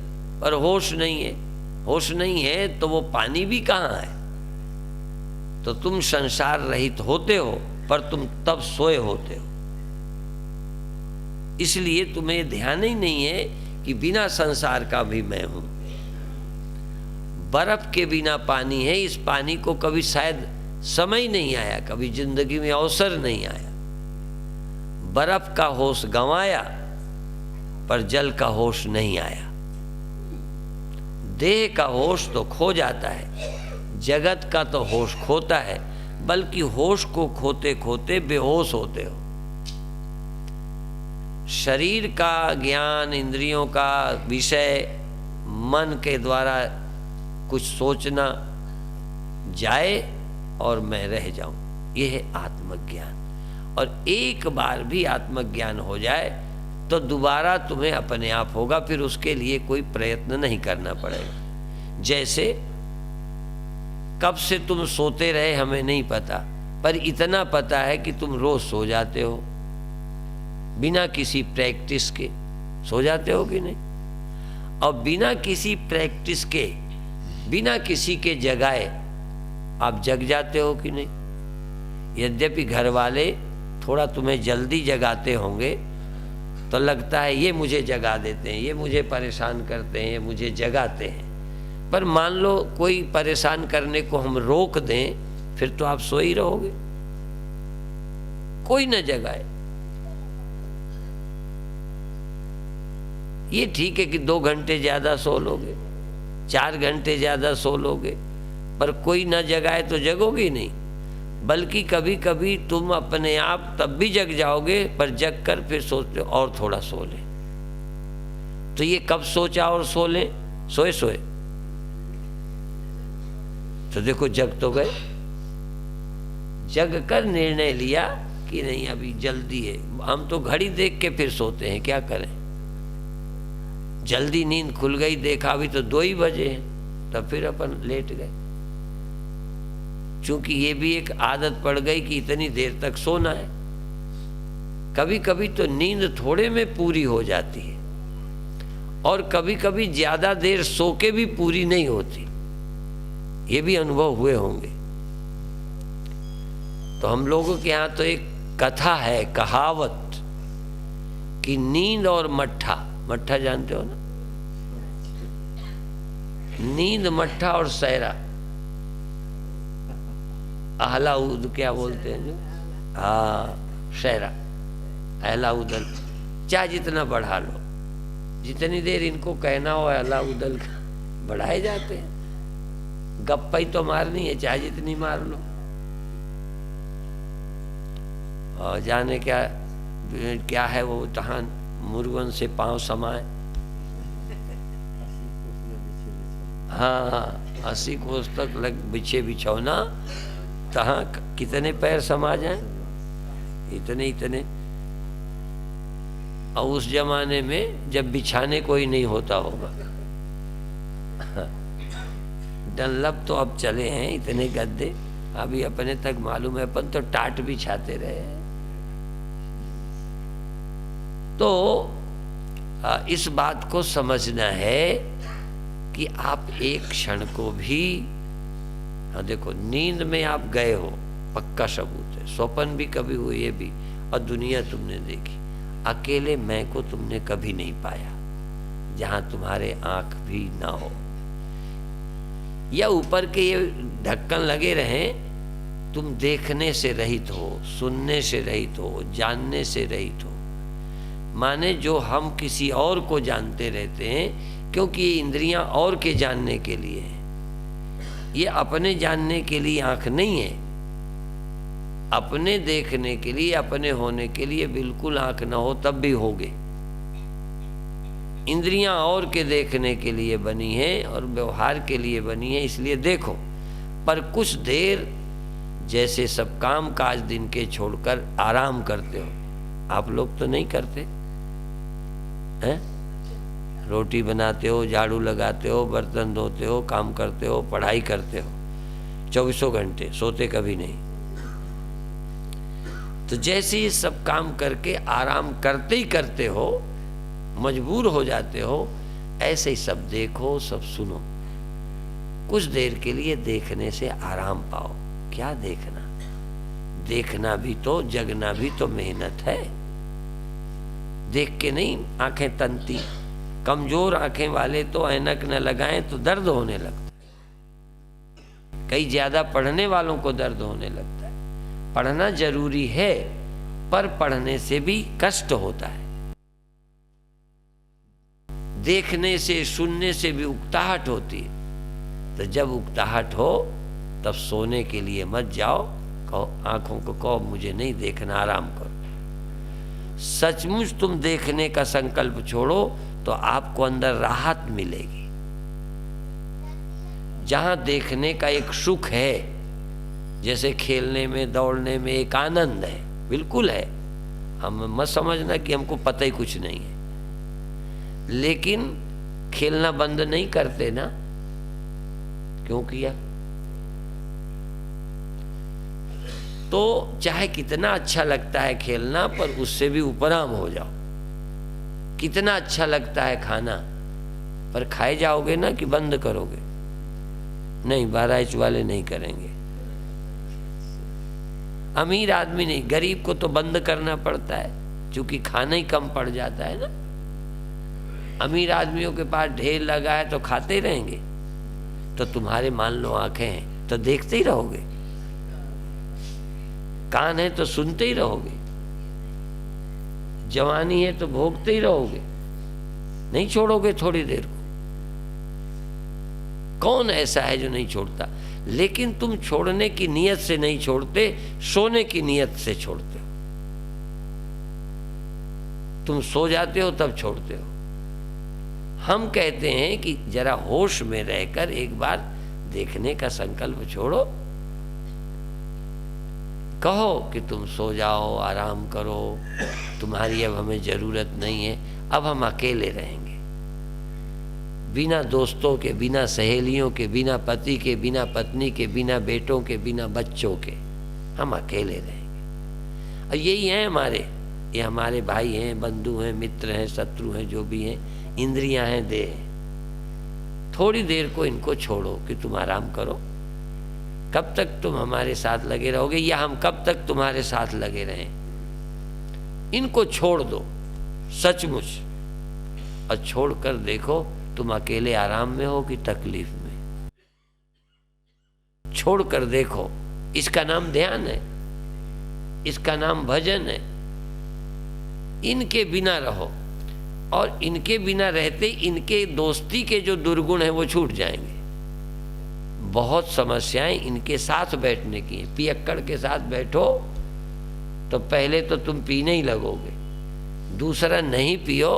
पर होश नहीं है, होश नहीं है तो वो पानी भी कहाँ है? तो तुम संसार रहित होते हो, पर तुम तब सोए होते हो। इसलिए तुम्हें ध्यान ही नहीं है कि बिना संसार का भी मैं हूं। बर्फ के बिना पानी है, इस पानी को कभी शायद समय नहीं आया, कभी जिंदगी में अवसर नहीं आया। बर्फ का होश गंवाया पर जल का होश नहीं आया। देह का होश तो खो जाता है, जगत का तो होश खोता है, बल्कि होश को खोते खोते बेहोश होते हो। शरीर का ज्ञान, इंद्रियों का विषय मन के द्वारा कुछ सोचना जाए और मैं रह जाऊं, यह है आत्मज्ञान। और एक बार भी आत्मज्ञान हो जाए तो दोबारा तुम्हें अपने आप होगा, फिर उसके लिए कोई प्रयत्न नहीं करना पड़ेगा। जैसे कब से तुम सोते रहे हमें नहीं पता, पर इतना पता है कि तुम रोज सो जाते हो, बिना किसी प्रैक्टिस के सो जाते हो कि नहीं? और बिना किसी प्रैक्टिस के, बिना किसी के जगाए आप जग जाते हो कि नहीं? यद्यपि घर वाले थोड़ा तुम्हें जल्दी जगाते होंगे तो लगता है ये मुझे जगा देते हैं, ये मुझे परेशान करते हैं, ये मुझे जगाते हैं। पर मान लो कोई परेशान करने को हम रोक दें, फिर तो आप सो ही रहोगे, कोई न जगाए। ये ठीक है कि 2 घंटे ज्यादा सो लोगे, 4 घंटे ज्यादा सो लोगे, पर कोई न जगाए तो जगोगे नहीं। बल्कि कभी कभी तुम अपने आप तब भी जग जाओगे, पर जग कर फिर सोचते हो और थोड़ा सो ले। तो ये कब सोचा और सो ले? सोए सोए। तो देखो जग तो गए, जग कर निर्णय लिया कि नहीं अभी जल्दी है। हम तो घड़ी देख के फिर सोते हैं, क्या करें? जल्दी नींद खुल गई, देखा अभी तो 2 ही बजे हैं, तब फिर अपन लेट गए। क्योंकि ये भी एक आदत पड़ गई कि इतनी देर तक सोना है। कभी कभी तो नींद थोड़े में पूरी हो जाती है, और कभी कभी ज्यादा देर सो के भी पूरी नहीं होती। ये भी अनुभव हुए होंगे। तो हम लोगों के यहाँ तो एक कथा है, कहावत, कि नींद और मट्ठा, मट्ठा जानते हो ना? नींद, मट्ठा और सहरा, आहलाउद क्या बोलते हैं जो, हाँ सहरा, आहलाउदल, चाहे जितना बढ़ा लो, जितनी देर इनको कहना हो आहलाउदल बढ़ाए जाते हैं। गप्पा ही तो मारनी है, चाहे जितनी मार लो। और जाने क्या है वो तहान, मुर्गन से पांव समाए। हाँ 80 कोस तक लग बिछे बिछौना, तहाँ कितने पैर समा जाए, इतने इतने। और उस जमाने में जब बिछाने कोई नहीं होता होगा, डनलप तो अब चले हैं इतने गद्दे, अभी अपने तक मालूम है, अपन तो टाट बिछाते रहे हैं। तो इस बात को समझना है कि आप एक क्षण को भी, हाँ देखो नींद में आप गए हो, पक्का सबूत है, स्वप्न भी कभी हुए ये भी, और दुनिया तुमने देखी, अकेले मैं को तुमने कभी नहीं पाया जहां तुम्हारे आंख भी ना हो, या ऊपर के ये ढक्कन लगे रहें, तुम देखने से रहित हो, सुनने से रहित हो, जानने से रहित हो। माने जो हम किसी और को जानते रहते हैं, क्योंकि ये इंद्रियां और के जानने के लिए हैं, ये अपने जानने के लिए आंख नहीं है। अपने देखने के लिए, अपने होने के लिए बिल्कुल आंख ना हो तब भी होगे। इंद्रियां और के देखने के लिए बनी है और व्यवहार के लिए बनी है, इसलिए देखो। पर कुछ देर जैसे सब काम काज दिन के छोड़कर आराम करते हो, आप लोग तो नहीं करते हैं? रोटी बनाते हो, झाड़ू लगाते हो, बर्तन धोते हो, काम करते हो, पढ़ाई करते हो, 24 घंटे सोते कभी नहीं। तो जैसे ये सब काम करके आराम करते ही करते हो, मजबूर हो जाते हो, ऐसे ही सब देखो, सब सुनो। कुछ देर के लिए देखने से आराम पाओ। क्या देखना? देखना भी तो, जगना भी तो मेहनत है। देख के नहीं आंखें तनती। कमजोर आंखें वाले तो ऐनक न लगाएं तो दर्द होने लगता है। कई ज्यादा पढ़ने वालों को दर्द होने लगता है। पढ़ना जरूरी है, पर पढ़ने से भी कष्ट होता है। देखने से, सुनने से भी उकताहट होती है। तो जब उकताहट हो तब सोने के लिए मत जाओ, कहो आंखों को कहो मुझे नहीं देखना, आराम करो। सचमुच तुम देखने का संकल्प छोड़ो तो आपको अंदर राहत मिलेगी। जहां देखने का एक सुख है, जैसे खेलने में, दौड़ने में एक आनंद है, बिल्कुल है। हम मत समझना कि हमको पता ही कुछ नहीं है, लेकिन खेलना बंद नहीं करते ना। क्यों किया? तो चाहे कितना अच्छा लगता है खेलना, पर उससे भी उपराम हो जाओ। कितना अच्छा लगता है खाना, पर खाए जाओगे ना कि बंद करोगे? नहीं, 12 इंच वाले नहीं करेंगे। अमीर आदमी नहीं, गरीब को तो बंद करना पड़ता है, क्योंकि खाना ही कम पड़ जाता है ना। अमीर आदमियों के पास ढेर लगा है तो खाते ही रहेंगे। तो तुम्हारे मान लो आंखें हैं तो देखते ही रहोगे, कान है तो सुनते ही रहोगे, जवानी है तो भोगते ही रहोगे, नहीं छोड़ोगे थोड़ी देर को। कौन ऐसा है जो नहीं छोड़ता? लेकिन तुम छोड़ने की नीयत से नहीं छोड़ते, सोने की नीयत से छोड़ते हो। तुम सो जाते हो तब छोड़ते हो। हम कहते हैं कि जरा होश में रहकर एक बार देखने का संकल्प छोड़ो। कहो कि तुम सो जाओ, आराम करो, तुम्हारी अब हमें जरूरत नहीं है, अब हम अकेले रहेंगे, बिना दोस्तों के, बिना सहेलियों के, बिना पति के, बिना पत्नी के, बिना बेटों के, बिना बच्चों के, हम अकेले रहेंगे। और यही है हमारे, ये हमारे भाई हैं, बंधु हैं, मित्र हैं, शत्रु हैं, जो भी हैं, इंद्रियां हैं, देह है। थोड़ी देर को इनको छोड़ो कि तुम आराम करो। कब तक तुम हमारे साथ लगे रहोगे, या हम कब तक तुम्हारे साथ लगे रहें? इनको छोड़ दो सचमुच, और छोड़कर देखो तुम अकेले आराम में हो कि तकलीफ में। छोड़कर देखो। इसका नाम ध्यान है, इसका नाम भजन है। इनके बिना रहो, और इनके बिना रहते इनके दोस्ती के जो दुर्गुण हैं वो छूट जाएंगे। बहुत समस्याएं इनके साथ बैठने की हैं। पियक्कड़ के साथ बैठो तो पहले तो तुम पीने ही लगोगे, दूसरा नहीं पियो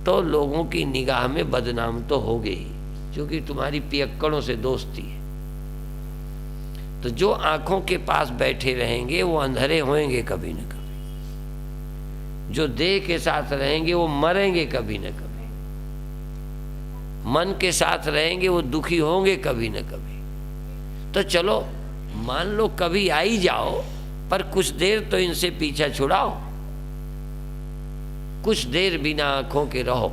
तो लोगों की निगाह में बदनाम तो होगे ही। क्योंकि तुम्हारी पियक्कड़ों से दोस्ती है। तो जो आंखों के पास बैठे रहेंगे वो अंधेरे होंगे कभी न कभी, जो देह के साथ रहेंगे वो मरेंगे कभी न कभी, मन के साथ रहेंगे वो दुखी होंगे कभी न कभी। तो चलो मान लो कभी आ ही जाओ, पर कुछ देर तो इनसे पीछा छुड़ाओ, कुछ देर बिना आंखों के रहो।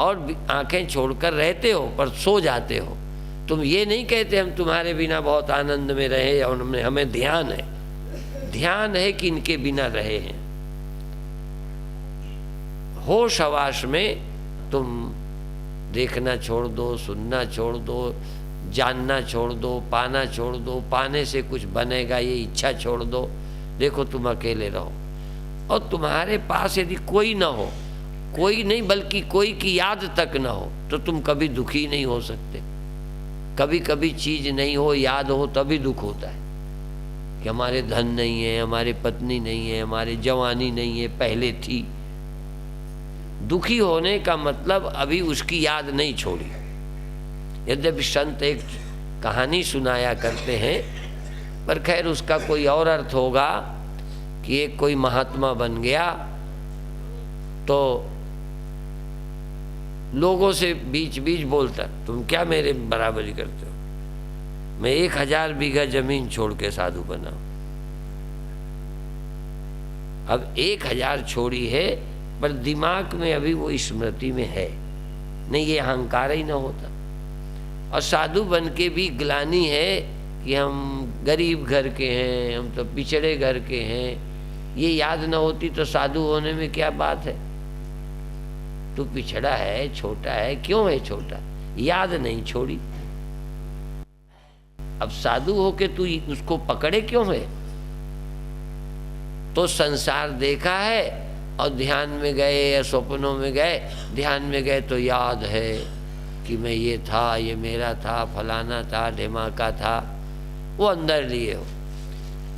और आंखें छोड़कर रहते हो पर सो जाते हो। तुम ये नहीं कहते हम तुम्हारे बिना बहुत आनंद में रहे और हमें ध्यान है, ध्यान है कि इनके बिना रहे हैं। होश हवास में तुम देखना छोड़ दो, सुनना छोड़ दो, जानना छोड़ दो, पाना छोड़ दो, पाने से कुछ बनेगा ये इच्छा छोड़ दो। देखो तुम अकेले रहो और तुम्हारे पास यदि कोई ना हो, कोई नहीं बल्कि कोई की याद तक ना हो, तो तुम कभी दुखी नहीं हो सकते। कभी कभी चीज नहीं हो, याद हो, तभी दुख होता है कि हमारे धन नहीं है, हमारे पत्नी नहीं है, हमारे जवानी नहीं है, पहले थी। दुखी होने का मतलब अभी उसकी याद नहीं छोड़ी। यद्यपि संत एक कहानी सुनाया करते हैं, पर खैर उसका कोई और अर्थ होगा कि एक कोई महात्मा बन गया तो लोगों से बीच बीच बोलता, तुम क्या मेरे बराबरी करते हो, मैं 1000 बीघा जमीन छोड़ के साधु बना। अब 1000 छोड़ी है, पर दिमाग में अभी वो स्मृति में है नहीं, ये अहंकार ही ना होता। और साधु बन के भी ग्लानि है कि हम गरीब घर के हैं, हम तो पिछड़े घर के हैं। ये याद ना होती तो साधु होने में क्या बात है। तू पिछड़ा है, छोटा है, क्यों है छोटा, याद नहीं छोड़ी। अब साधु होके तू उसको पकड़े क्यों है। तो संसार देखा है और ध्यान में गए या स्वप्नों में गए, ध्यान में गए तो याद है कि मैं ये था, ये मेरा था, फलाना था, ढिमाका था, वो अंदर लिए हो।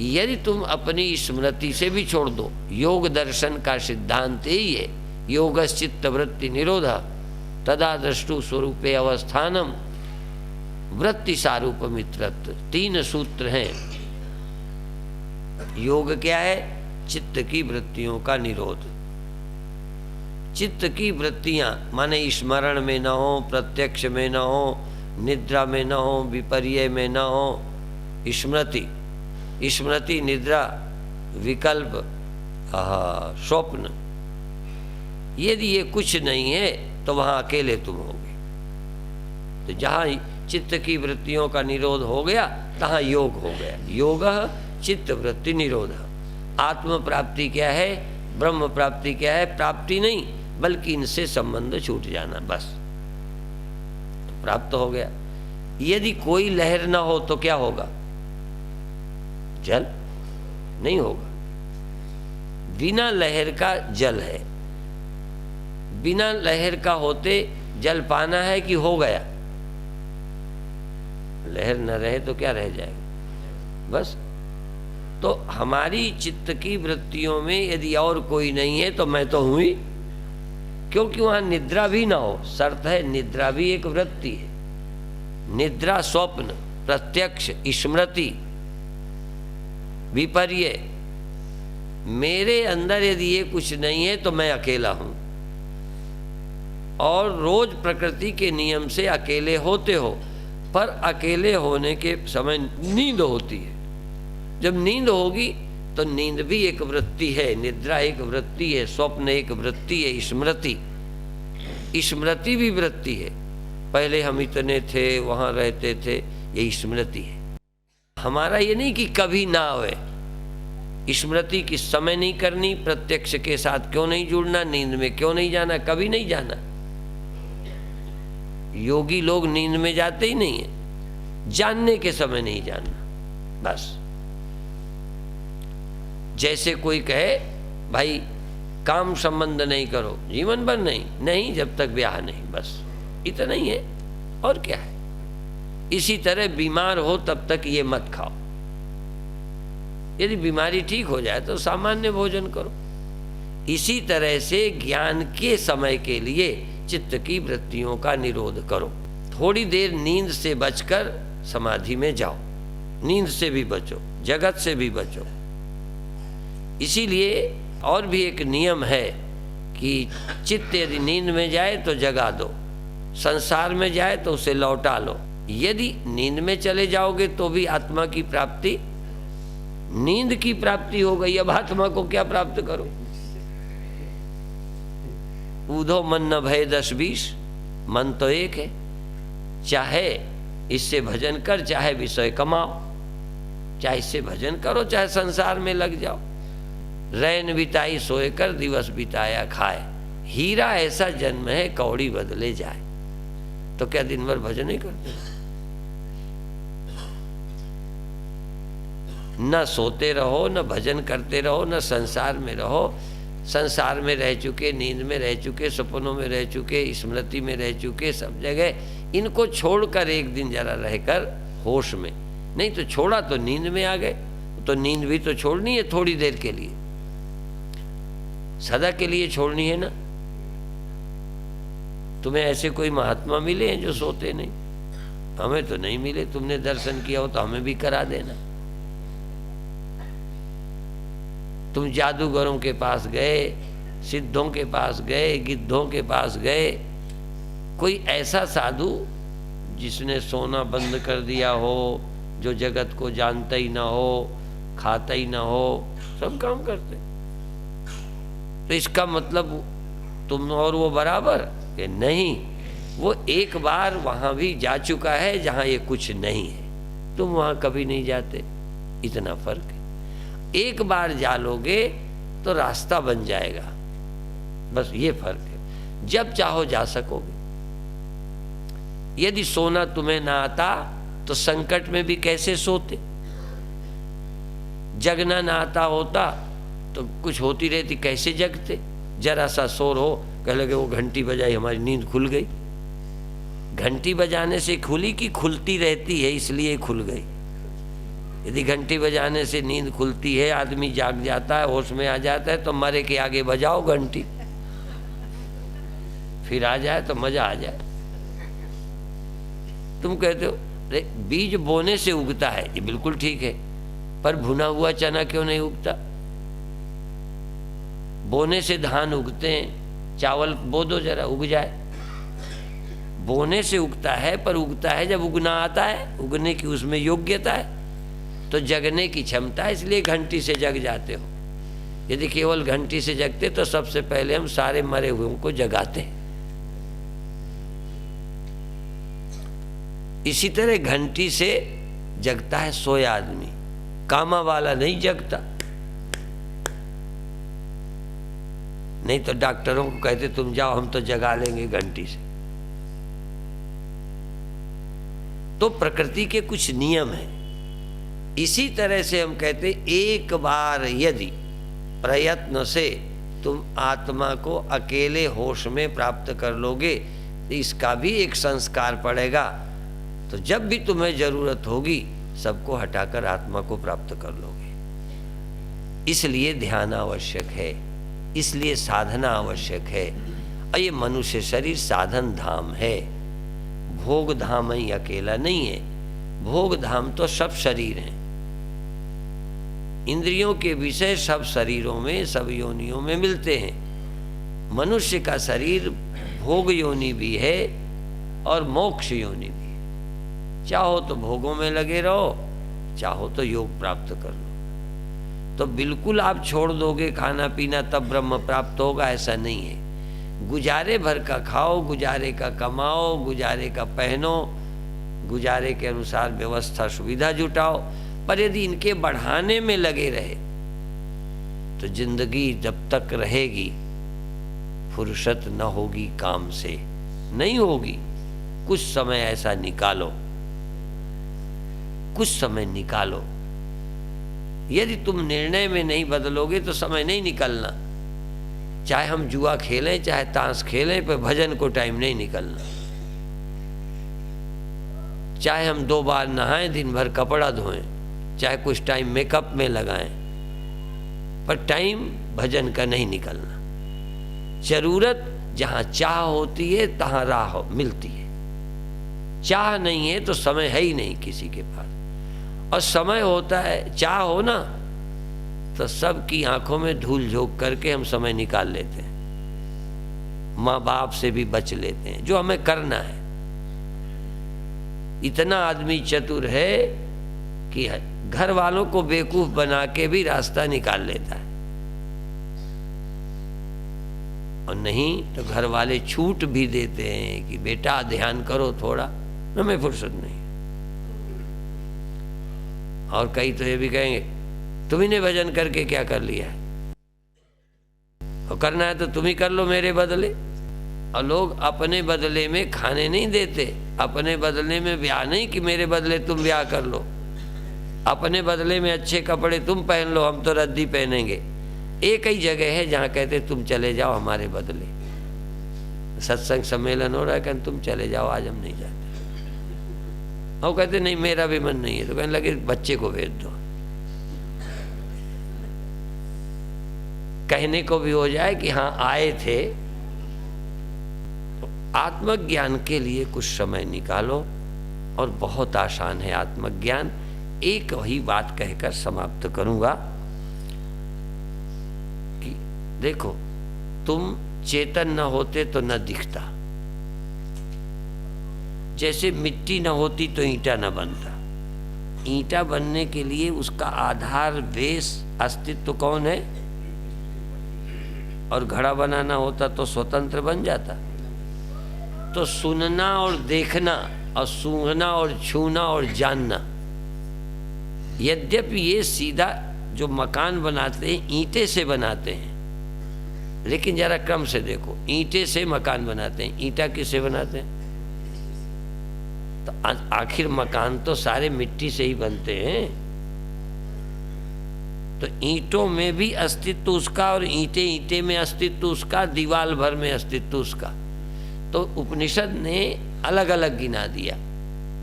यदि तुम अपनी स्मृति से भी छोड़ दो, योग दर्शन का सिद्धांत यही है, योगश्चित्त वृत्ति निरोध तदा द्रष्टु स्वरूपे अवस्थानम वृत्ति सारूप मित्रत्व। 3 सूत्र हैं। योग क्या है? चित्त की वृत्तियों का निरोध। चित्त की वृत्तियां माने स्मरण में न हो, प्रत्यक्ष में न हो, निद्रा में न हो, विपर्य में न हो। स्मृति, स्मृति, निद्रा, विकल्प, स्वप्न, यदि ये कुछ नहीं है तो वहां अकेले तुम होगे। तो जहां चित्त की वृत्तियों का निरोध हो गया तहां योग हो गया। योग चित्त वृत्ति निरोध। आत्म प्राप्ति क्या है? ब्रह्म प्राप्ति क्या है? प्राप्ति नहीं बल्कि इनसे संबंध छूट जाना, बस तो प्राप्त हो गया। यदि कोई लहर ना हो तो क्या होगा? जल नहीं होगा। बिना लहर का जल है, बिना लहर का होते जल पाना है कि हो गया? लहर न रहे तो क्या रह जाएगा, बस। तो हमारी चित्त की वृत्तियों में यदि और कोई नहीं है तो मैं तो हूं ही, क्योंकि वहां निद्रा भी ना हो। शर्त है, निद्रा भी एक वृत्ति है। निद्रा, स्वप्न, प्रत्यक्ष, स्मृति, विपर्य, मेरे अंदर यदि ये कुछ नहीं है तो मैं अकेला हूं। और रोज प्रकृति के नियम से अकेले होते हो, पर अकेले होने के समय नींद होती है। जब नींद होगी तो नींद भी एक वृत्ति है, निद्रा एक वृत्ति है, स्वप्न एक वृत्ति है, स्मृति, स्मृति भी वृत्ति है। पहले हम इतने थे, वहां रहते थे, ये स्मृति है। हमारा ये नहीं कि कभी ना आवे। स्मृति किस समय नहीं करनी, प्रत्यक्ष के साथ क्यों नहीं जुड़ना, नींद में क्यों नहीं जाना, कभी नहीं जाना। योगी लोग नींद में जाते ही नहीं है, जानने के समय नहीं जानना, बस। जैसे कोई कहे भाई काम संबंध नहीं करो, जीवन भर नहीं, नहीं जब तक ब्याह नहीं, बस इतना ही है, और क्या है। इसी तरह बीमार हो तब तक ये मत खाओ, यदि बीमारी ठीक हो जाए तो सामान्य भोजन करो। इसी तरह से ज्ञान के समय के लिए चित्त की वृत्तियों का निरोध करो। थोड़ी देर नींद से बचकर समाधि में जाओ। नींद से भी बचो, जगत से भी बचो। इसीलिए और भी एक नियम है कि चित्त यदि नींद में जाए तो जगा दो, संसार में जाए तो उसे लौटा लो। यदि नींद में चले जाओगे तो भी आत्मा की प्राप्ति, नींद की प्राप्ति हो गई, अब आत्मा को क्या प्राप्त करो? ऊधो मन न भय 10-20, मन तो एक है। चाहे इससे भजन कर, चाहे विषय कमाओ, चाहे इससे भजन करो, चाहे संसार में लग जाओ। रैन बिताई सोए कर, दिवस बिताया खाए। हीरा ऐसा जन्म है कौड़ी बदले जाए। तो क्या दिन भर भजन ही करते? न सोते रहो, न भजन करते रहो, न संसार में रहो। संसार में रह चुके, नींद में रह चुके, सपनों में रह चुके, स्मृति में रह चुके, सब जगह इनको छोड़कर एक दिन जरा रहकर होश में। नहीं तो छोड़ा तो नींद में आ गए। तो नींद भी तो छोड़नी है थोड़ी देर के लिए, सदा के लिए छोड़नी है ना। तुम्हें ऐसे कोई महात्मा मिले हैं जो सोते नहीं? हमें तो नहीं मिले। तुमने दर्शन किया हो तो हमें भी करा देना। तुम जादूगरों के पास गए, सिद्धों के पास गए, गिद्धों के पास गए, कोई ऐसा साधु जिसने सोना बंद कर दिया हो, जो जगत को जानता ही ना हो, खाता ही ना हो, सब काम करते। तो इसका मतलब तुम और वो बराबर कि नहीं? वो एक बार वहां भी जा चुका है जहां ये कुछ नहीं है, तुम वहां कभी नहीं जाते। इतना फर्क है। एक बार जा लोगे तो रास्ता बन जाएगा, बस ये फर्क है। जब चाहो जा सकोगे। यदि सोना तुम्हें ना आता तो संकट में भी कैसे सोते? जगना ना आता होता तो कुछ होती रहती, कैसे जगते? जरा सा शोर हो, कह लगे वो घंटी बजाई, हमारी नींद खुल गई। घंटी बजाने से खुली कि खुलती रहती है इसलिए खुल गई? यदि घंटी बजाने से नींद खुलती है, आदमी जाग जाता है, होश में आ जाता है, तो मरे के आगे बजाओ घंटी, फिर आ जाए तो मजा आ जाए। तुम कहते हो बीज बोने से उगता है, ये बिल्कुल ठीक है, पर भुना हुआ चना क्यों नहीं उगता? बोने से धान उगते हैं, चावल बो दो जरा, उग जाए। बोने से उगता है, पर उगता है जब उगना आता है, उगने की उसमें योग्यता है, तो जगने की क्षमता है, इसलिए घंटी से जग जाते हो। यदि केवल घंटी से जगते तो सबसे पहले हम सारे मरे हुए को जगाते। इसी तरह घंटी से जगता है सोया आदमी, कामा वाला नहीं जगता। नहीं तो डॉक्टरों को कहते तुम जाओ, हम तो जगा लेंगे घंटी से। तो प्रकृति के कुछ नियम हैं। इसी तरह से हम कहते एक बार यदि प्रयत्न से तुम आत्मा को अकेले होश में प्राप्त कर लोगे, इसका भी एक संस्कार पड़ेगा। तो जब भी तुम्हें जरूरत होगी सबको हटाकर आत्मा को प्राप्त कर लोगे। इसलिए ध्यान आवश्यक है, इसलिए साधना आवश्यक है। और ये मनुष्य शरीर साधन धाम है, भोग धाम ही अकेला नहीं है। भोग धाम तो सब शरीर हैं। इंद्रियों के विषय सब शरीरों में, सब योनियों में मिलते हैं। मनुष्य का शरीर भोग योनि भी है और मोक्ष योनि भी है। चाहो तो भोगों में लगे रहो, चाहो तो योग प्राप्त कर लो। तो बिल्कुल आप छोड़ दोगे खाना पीना तब ब्रह्म प्राप्त होगा, ऐसा नहीं है। गुजारे भर का खाओ, गुजारे का कमाओ, गुजारे का पहनो, गुजारे के अनुसार व्यवस्था सुविधा जुटाओ। पर यदि इनके बढ़ाने में लगे रहे तो जिंदगी जब तक रहेगी फुर्सत न होगी, काम से नहीं होगी। कुछ समय ऐसा निकालो, कुछ समय निकालो। यदि तुम निर्णय में नहीं बदलोगे तो समय नहीं निकलना। चाहे हम जुआ खेलें, चाहे ताश खेलें, पर भजन को टाइम नहीं निकलना। चाहे हम 2 बार नहाएं, दिन भर कपड़ा धोएं, चाहे कुछ टाइम मेकअप में लगाएं, पर टाइम भजन का नहीं निकलना। जरूरत जहाँ चाह होती है तहाँ राह मिलती है। चाह नहीं है तो समय है ही नहीं किसी के पास, और समय होता है, चाह हो ना तो सबकी आंखों में धूल झोंक करके हम समय निकाल लेते हैं, माँ बाप से भी बच लेते हैं जो हमें करना है। इतना आदमी चतुर है कि घर वालों को बेवकूफ बना के भी रास्ता निकाल लेता है, और नहीं तो घर वाले छूट भी देते हैं कि बेटा ध्यान करो थोड़ा, हमें फुर्सत नहीं। और कई तो ये भी कहेंगे तुम्ही ने भजन करके क्या कर लिया है, और करना है तो तुम ही कर लो मेरे बदले। और लोग अपने बदले में खाने नहीं देते, अपने बदले में ब्याह नहीं कि मेरे बदले तुम ब्याह कर लो, अपने बदले में अच्छे कपड़े तुम पहन लो, हम तो रद्दी पहनेंगे। एक ही जगह है जहाँ कहते तुम चले जाओ हमारे बदले, सत्संग सम्मेलन हो रहा है, कहते तुम चले जाओ आज हम नहीं जाते। और कहते नहीं मेरा भी मन नहीं है, तो कहने लगे बच्चे को भेज दो। कहने को भी हो जाए कि हाँ आए थे। तो आत्मज्ञान के लिए कुछ समय निकालो, और बहुत आसान है आत्मज्ञान। एक वही बात कहकर समाप्त करूंगा कि देखो, तुम चेतन न होते तो न दिखता, जैसे मिट्टी न होती तो ईंटा न बनता। ईंटा बनने के लिए उसका आधार बेस अस्तित्व कौन है, और घड़ा बनाना होता तो स्वतंत्र बन जाता। तो सुनना और देखना और सूंघना और छूना और जानना, यद्यपि ये सीधा जो मकान बनाते हैं ईंटे से बनाते हैं, लेकिन जरा क्रम से देखो, ईंटे से मकान बनाते हैं, ईंटा किससे बनाते हैं? तो आखिर मकान तो सारे मिट्टी से ही बनते हैं। तो ईंटों में भी अस्तित्व उसका, और ईंटे ईंटे में अस्तित्व उसका, दीवाल भर में अस्तित्व उसका। तो उपनिषद ने अलग अलग गिना दिया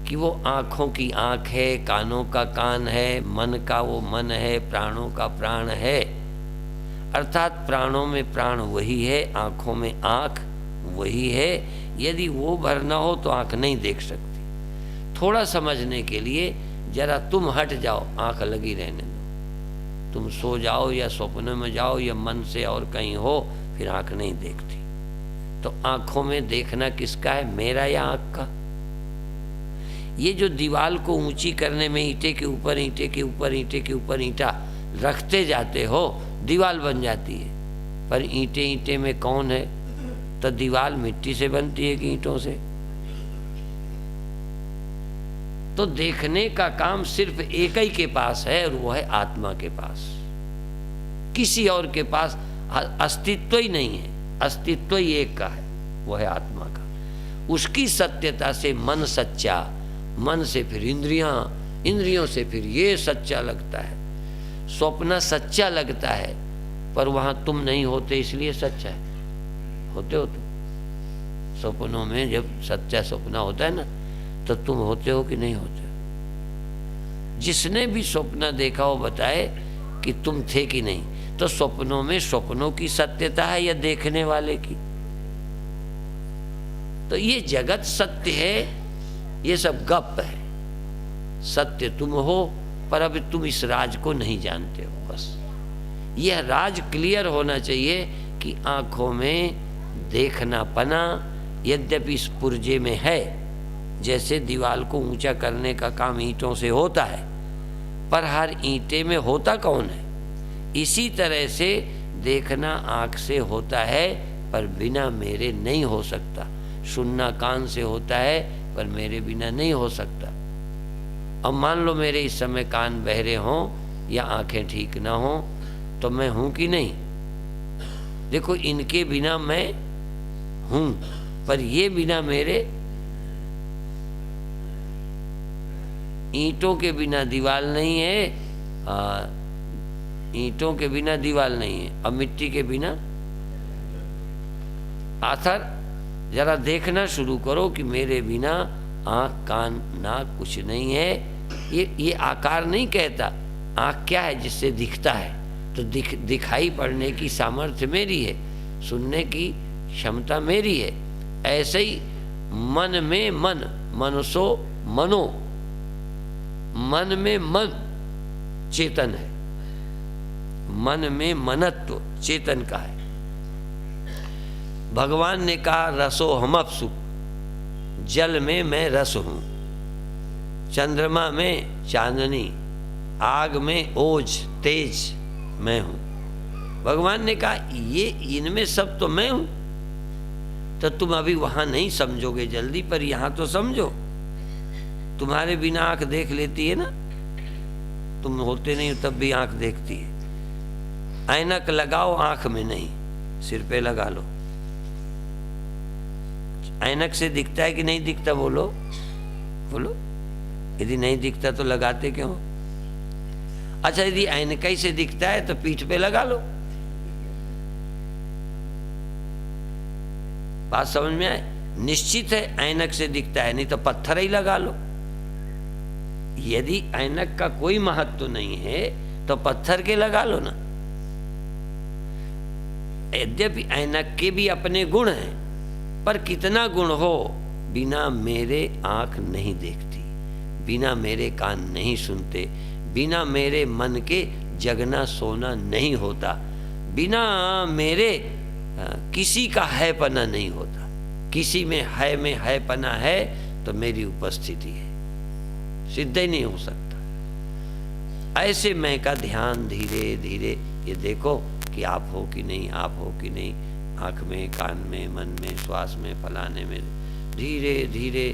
कि वो आँखों की आँख है, कानों का कान है, मन का वो मन है, प्राणों का प्राण है। अर्थात प्राणों में प्राण वही है, आँखों में आँख वही है। यदि वो भर न हो तो आँख नहीं देख सकती। थोड़ा समझने के लिए जरा तुम हट जाओ, आँख लगी रहने दो। तुम सो जाओ या स्वप्न में जाओ या मन से और कहीं हो, फिर आँख नहीं देखती। तो आँखों में देखना किसका है, मेरा या आँख का? ये जो दीवाल को ऊंची करने में ईंटे के ऊपर ईंटे के ऊपर ईंटे के ऊपर ईंटा रखते जाते हो, दीवाल बन जाती है। पर ईंटे ईंटे में कौन है? तो दीवाल मिट्टी से बनती है कि ईंटों से? तो देखने का काम सिर्फ एक ही के पास है, और वो है आत्मा के पास। किसी और के पास अस्तित्व ही नहीं है, अस्तित्व ही एक का है, वो है आत्मा का। उसकी सत्यता से मन सच्चा, मन से फिर इंद्रियां, इंद्रियों से फिर ये सच्चा लगता है। स्वप्न सच्चा लगता है, पर वहां तुम नहीं होते इसलिए सच्चा है। होते हो तुम सपनों में, जब सच्चा सपना होता है ना, तो तुम होते हो कि नहीं होते? जिसने भी स्वप्न देखा हो बताए कि तुम थे कि नहीं। तो स्वप्नों में स्वप्नों की सत्यता है या देखने वाले की? तो ये जगत सत्य है, ये सब गप है। सत्य तुम हो, पर अभी तुम इस राज को नहीं जानते हो। बस यह राज क्लियर होना चाहिए कि आंखों में देखना पना यद्यपि इस पुर्जे में है, जैसे दीवाल को ऊंचा करने का काम ईंटों से होता है, पर हर ईंटे में होता कौन है? इसी तरह से देखना आँख से होता है, पर बिना मेरे नहीं हो सकता। सुनना कान से होता है, पर मेरे बिना नहीं हो सकता। अब मान लो मेरे इस समय कान बहरे हों या आंखें ठीक ना हों, तो मैं हूं कि नहीं? देखो, इनके बिना मैं हूं, पर ये बिना मेरे। ईंटों के बिना दीवाल नहीं है, ईंटों के बिना दीवाल नहीं है, अब मिट्टी के बिना। आखिर जरा देखना शुरू करो कि मेरे बिना आँख कान नाक कुछ नहीं है। ये आकार नहीं कहता। आँख क्या है? जिससे दिखता है। तो दिखाई पड़ने की सामर्थ्य मेरी है, सुनने की क्षमता मेरी है। ऐसे ही मन में मन, मनसो मनो, मन में मन चेतन है, मन में मनत्व चेतन का है। भगवान ने कहा रसो हमअप्सु, जल में मैं रस हूं, चंद्रमा में चांदनी, आग में ओज तेज मैं हूं। भगवान ने कहा ये इनमें सब तो मैं हूं। तो तुम अभी वहां नहीं समझोगे जल्दी, पर यहां तो समझो। तुम्हारे बिना आंख देख लेती है ना, तुम होते नहीं तब भी आंख देखती है। ऐनक लगाओ, आंख में नहीं, सिर पे लगा लो। ऐनक से दिखता है कि नहीं दिखता? बोलो बोलो। यदि नहीं दिखता तो लगाते क्यों? अच्छा, यदि ऐनक से दिखता है तो पीठ पे लगा लो। बात समझ में आए? निश्चित है ऐनक से दिखता है, नहीं तो पत्थर ही लगा लो। यदि ऐनक का कोई महत्व नहीं है तो पत्थर के लगा लो ना। यद्यपि ऐनक के भी अपने गुण हैं, पर कितना गुण हो, बिना मेरे आंख नहीं देखती, बिना मेरे कान नहीं सुनते, बिना मेरे मन के जगना सोना नहीं होता, बिना मेरे किसी का हैपना नहीं होता। किसी में हैपना है तो मेरी उपस्थिति है, सिद्ध ही नहीं हो सकता। ऐसे मैं का ध्यान धीरे धीरे ये देखो कि आप हो कि नहीं, आप हो कि नहीं, आँख में, कान में, मन में, श्वास में, फलाने में, धीरे धीरे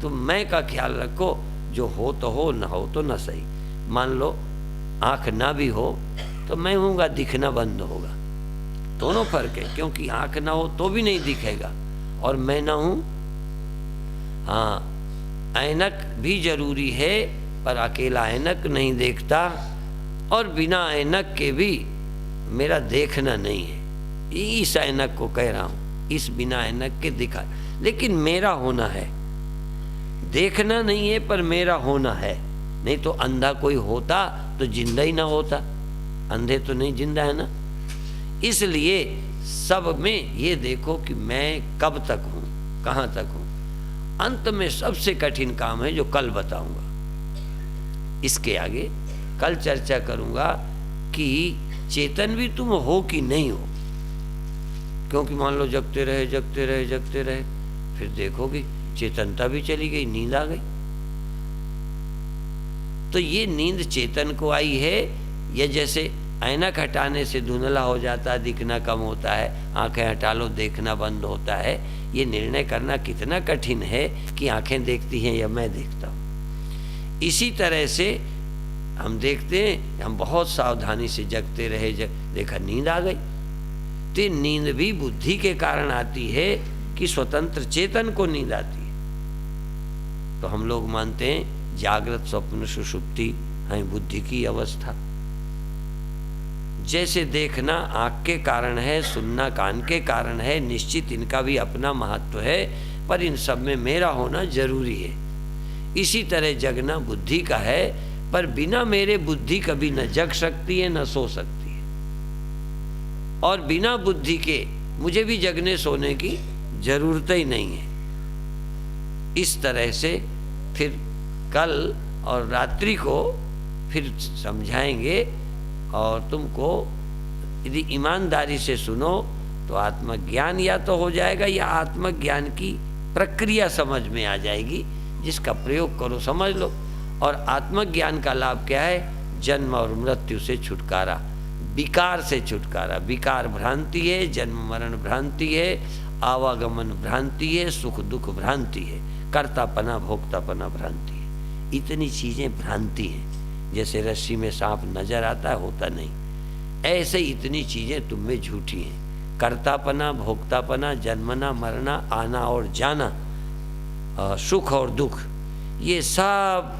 तुम मैं का ख्याल रखो। जो हो तो हो, ना हो तो ना सही। मान लो आँख ना भी हो तो मैं हूँगा, दिखना बंद होगा। दोनों फर्क है, क्योंकि आँख ना हो तो भी नहीं दिखेगा और मैं ना हूँ। हाँ, ऐनक भी जरूरी है, पर अकेला ऐनक नहीं देखता, और बिना ऐनक के भी मेरा देखना नहीं है। इस ऐनक को कह रहा हूं, इस बिना ऐनक के दिखा, लेकिन मेरा होना है। देखना नहीं है पर मेरा होना है। नहीं तो अंधा कोई होता तो जिंदा ही ना होता, अंधे तो नहीं जिंदा है ना। इसलिए सब में ये देखो कि मैं कब तक हूं, कहां तक हूं। अंत में सबसे कठिन काम है जो कल बताऊंगा। इसके आगे कल चर्चा करूंगा कि चेतन भी तुम हो कि नहीं हो। क्योंकि मान लो जगते रहे जगते रहे जगते रहे, फिर देखोगे चेतनता भी चली गई, नींद आ गई। तो ये नींद चेतन को आई है, या जैसे ऐनक हटाने से धुंधला हो जाता है, दिखना कम होता है, आंखें हटा लो देखना बंद होता है। ये निर्णय करना कितना कठिन है कि आंखें देखती हैं या मैं देखता हूं। इसी तरह से हम देखते हैं, हम बहुत सावधानी से जगते रहे, देखा नींद आ गई। तो नींद भी बुद्धि के कारण आती है कि स्वतंत्र चेतन को नींद आती है। तो हम लोग मानते हैं जागृत स्वप्न सुषुप्ति है बुद्धि की अवस्था। जैसे देखना आंख के कारण है, सुनना कान के कारण है, निश्चित इनका भी अपना महत्व है, पर इन सब में मेरा होना जरूरी है। इसी तरह जगना बुद्धि का है, पर बिना मेरे बुद्धि कभी न जग सकती है न सो सकती है, और बिना बुद्धि के मुझे भी जगने सोने की जरूरत ही नहीं है। इस तरह से फिर कल और रात्रि को फिर समझाएंगे, और तुमको यदि ईमानदारी से सुनो तो आत्मज्ञान या तो हो जाएगा, या आत्मज्ञान की प्रक्रिया समझ में आ जाएगी, जिसका प्रयोग करो समझ लो। और आत्मज्ञान का लाभ क्या है? जन्म और मृत्यु से छुटकारा, विकार से छुटकारा। विकार भ्रांति है, जन्म मरण भ्रांति है, आवागमन भ्रांति है, सुख दुख भ्रांति है, कर्तापना भोक्तापना भ्रांति है। इतनी चीजें भ्रांति हैं। जैसे रस्सी में सांप नजर आता है, होता नहीं, ऐसे इतनी चीजें तुम में झूठी हैं। कर्तापना भोक्तापना, जन्मना मरना, आना और जाना, सुख और दुख, ये सब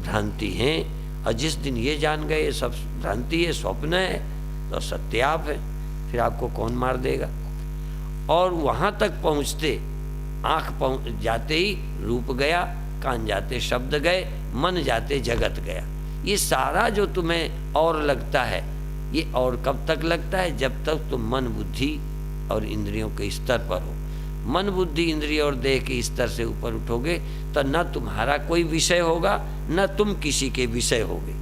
भ्रांति हैं। और जिस दिन ये जान गए ये सब भ्रांति है, स्वप्न है, तो सत्य आप है, फिर आपको कौन मार देगा। और वहां तक पहुंचते, आंख पहुंच जाते ही रूप गया, कान जाते शब्द गए, मन जाते जगत गया। ये सारा जो तुम्हें और लगता है, ये और कब तक लगता है? जब तक तुम मन बुद्धि और इंद्रियों के स्तर पर हो। मन बुद्धि इंद्रिय और देह के स्तर से ऊपर उठोगे तो न तुम्हारा कोई विषय होगा, न तुम किसी के विषय होगे,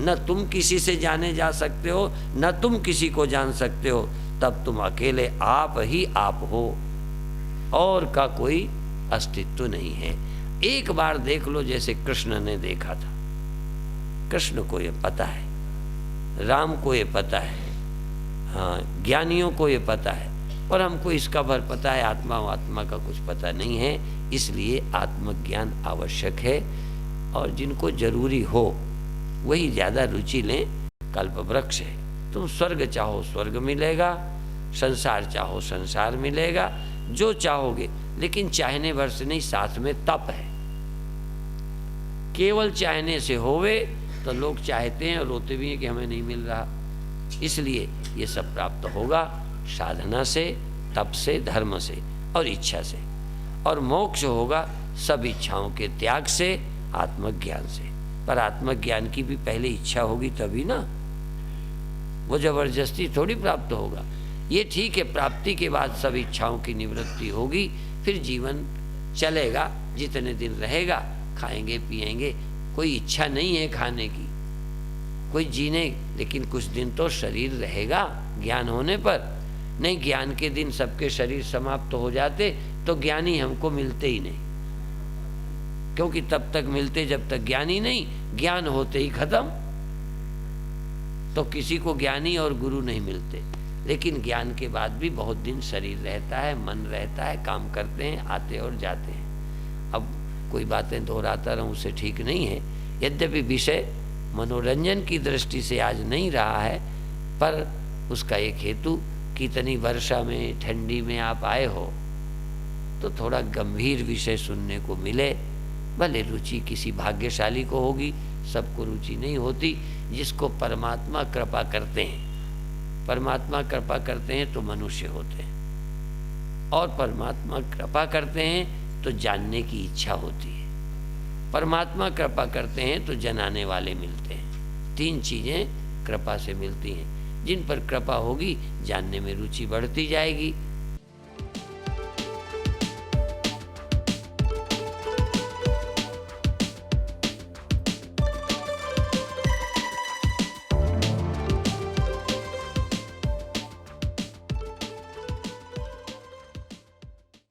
न तुम किसी से जाने जा सकते हो, न तुम किसी को जान सकते हो। तब तुम अकेले आप ही आप हो और का कोई अस्तित्व नहीं है। एक बार देख लो जैसे कृष्ण ने देखा था। कृष्ण को ये पता है, राम को ये पता है, हाँ ज्ञानियों को ये पता है, और हमको इसका भर पता है, आत्मा का कुछ पता नहीं है। इसलिए आत्मज्ञान आवश्यक है और जिनको जरूरी हो वही ज्यादा रुचि लें। कल्पवृक्ष है, तुम स्वर्ग चाहो स्वर्ग मिलेगा, संसार चाहो संसार मिलेगा, जो चाहोगे। लेकिन चाहने भर से नहीं, साथ में तप है। केवल चाहने से होवे तो लोग चाहते हैं और रोते भी हैं कि हमें नहीं मिल रहा। इसलिए ये सब प्राप्त होगा साधना से, तप से, धर्म से और इच्छा से। और मोक्ष होगा सब इच्छाओं के त्याग से, आत्मज्ञान से। पर आत्मज्ञान की भी पहले इच्छा होगी तभी ना, वो जबरदस्ती थोड़ी प्राप्त होगा। ये ठीक है, प्राप्ति के बाद सब इच्छाओं की निवृत्ति होगी, फिर जीवन चलेगा, जितने दिन रहेगा खाएंगे पिएंगे। कोई इच्छा नहीं है खाने की, कोई जीने, लेकिन कुछ दिन तो शरीर रहेगा ज्ञान होने पर। नहीं, ज्ञान के दिन सबके शरीर समाप्त हो जाते तो ज्ञानी हमको मिलते ही नहीं, क्योंकि तब तक मिलते जब तक ज्ञानी नहीं, ज्ञान होते ही खत्म। तो किसी को ज्ञानी और गुरु नहीं मिलते। लेकिन ज्ञान के बाद भी बहुत दिन शरीर रहता है, मन रहता है, काम करते हैं, आते और जाते हैं। अब कोई बातें दोहराता रहूं उसे ठीक नहीं है। यद्यपि विषय मनोरंजन की दृष्टि से आज नहीं रहा है, पर उसका एक हेतु, कितनी वर्षा में ठंडी में आप आए हो तो थोड़ा गंभीर विषय सुनने को मिले। भले रुचि किसी भाग्यशाली को होगी, सबको रुचि नहीं होती। जिसको परमात्मा कृपा करते हैं, परमात्मा कृपा करते हैं तो मनुष्य होते हैं, और परमात्मा कृपा करते हैं तो जानने की इच्छा होती है। परमात्मा कृपा करते हैं तो जनाने वाले मिलते हैं। तीन चीजें कृपा से मिलती हैं। जिन पर कृपा होगी जानने में रुचि बढ़ती जाएगी,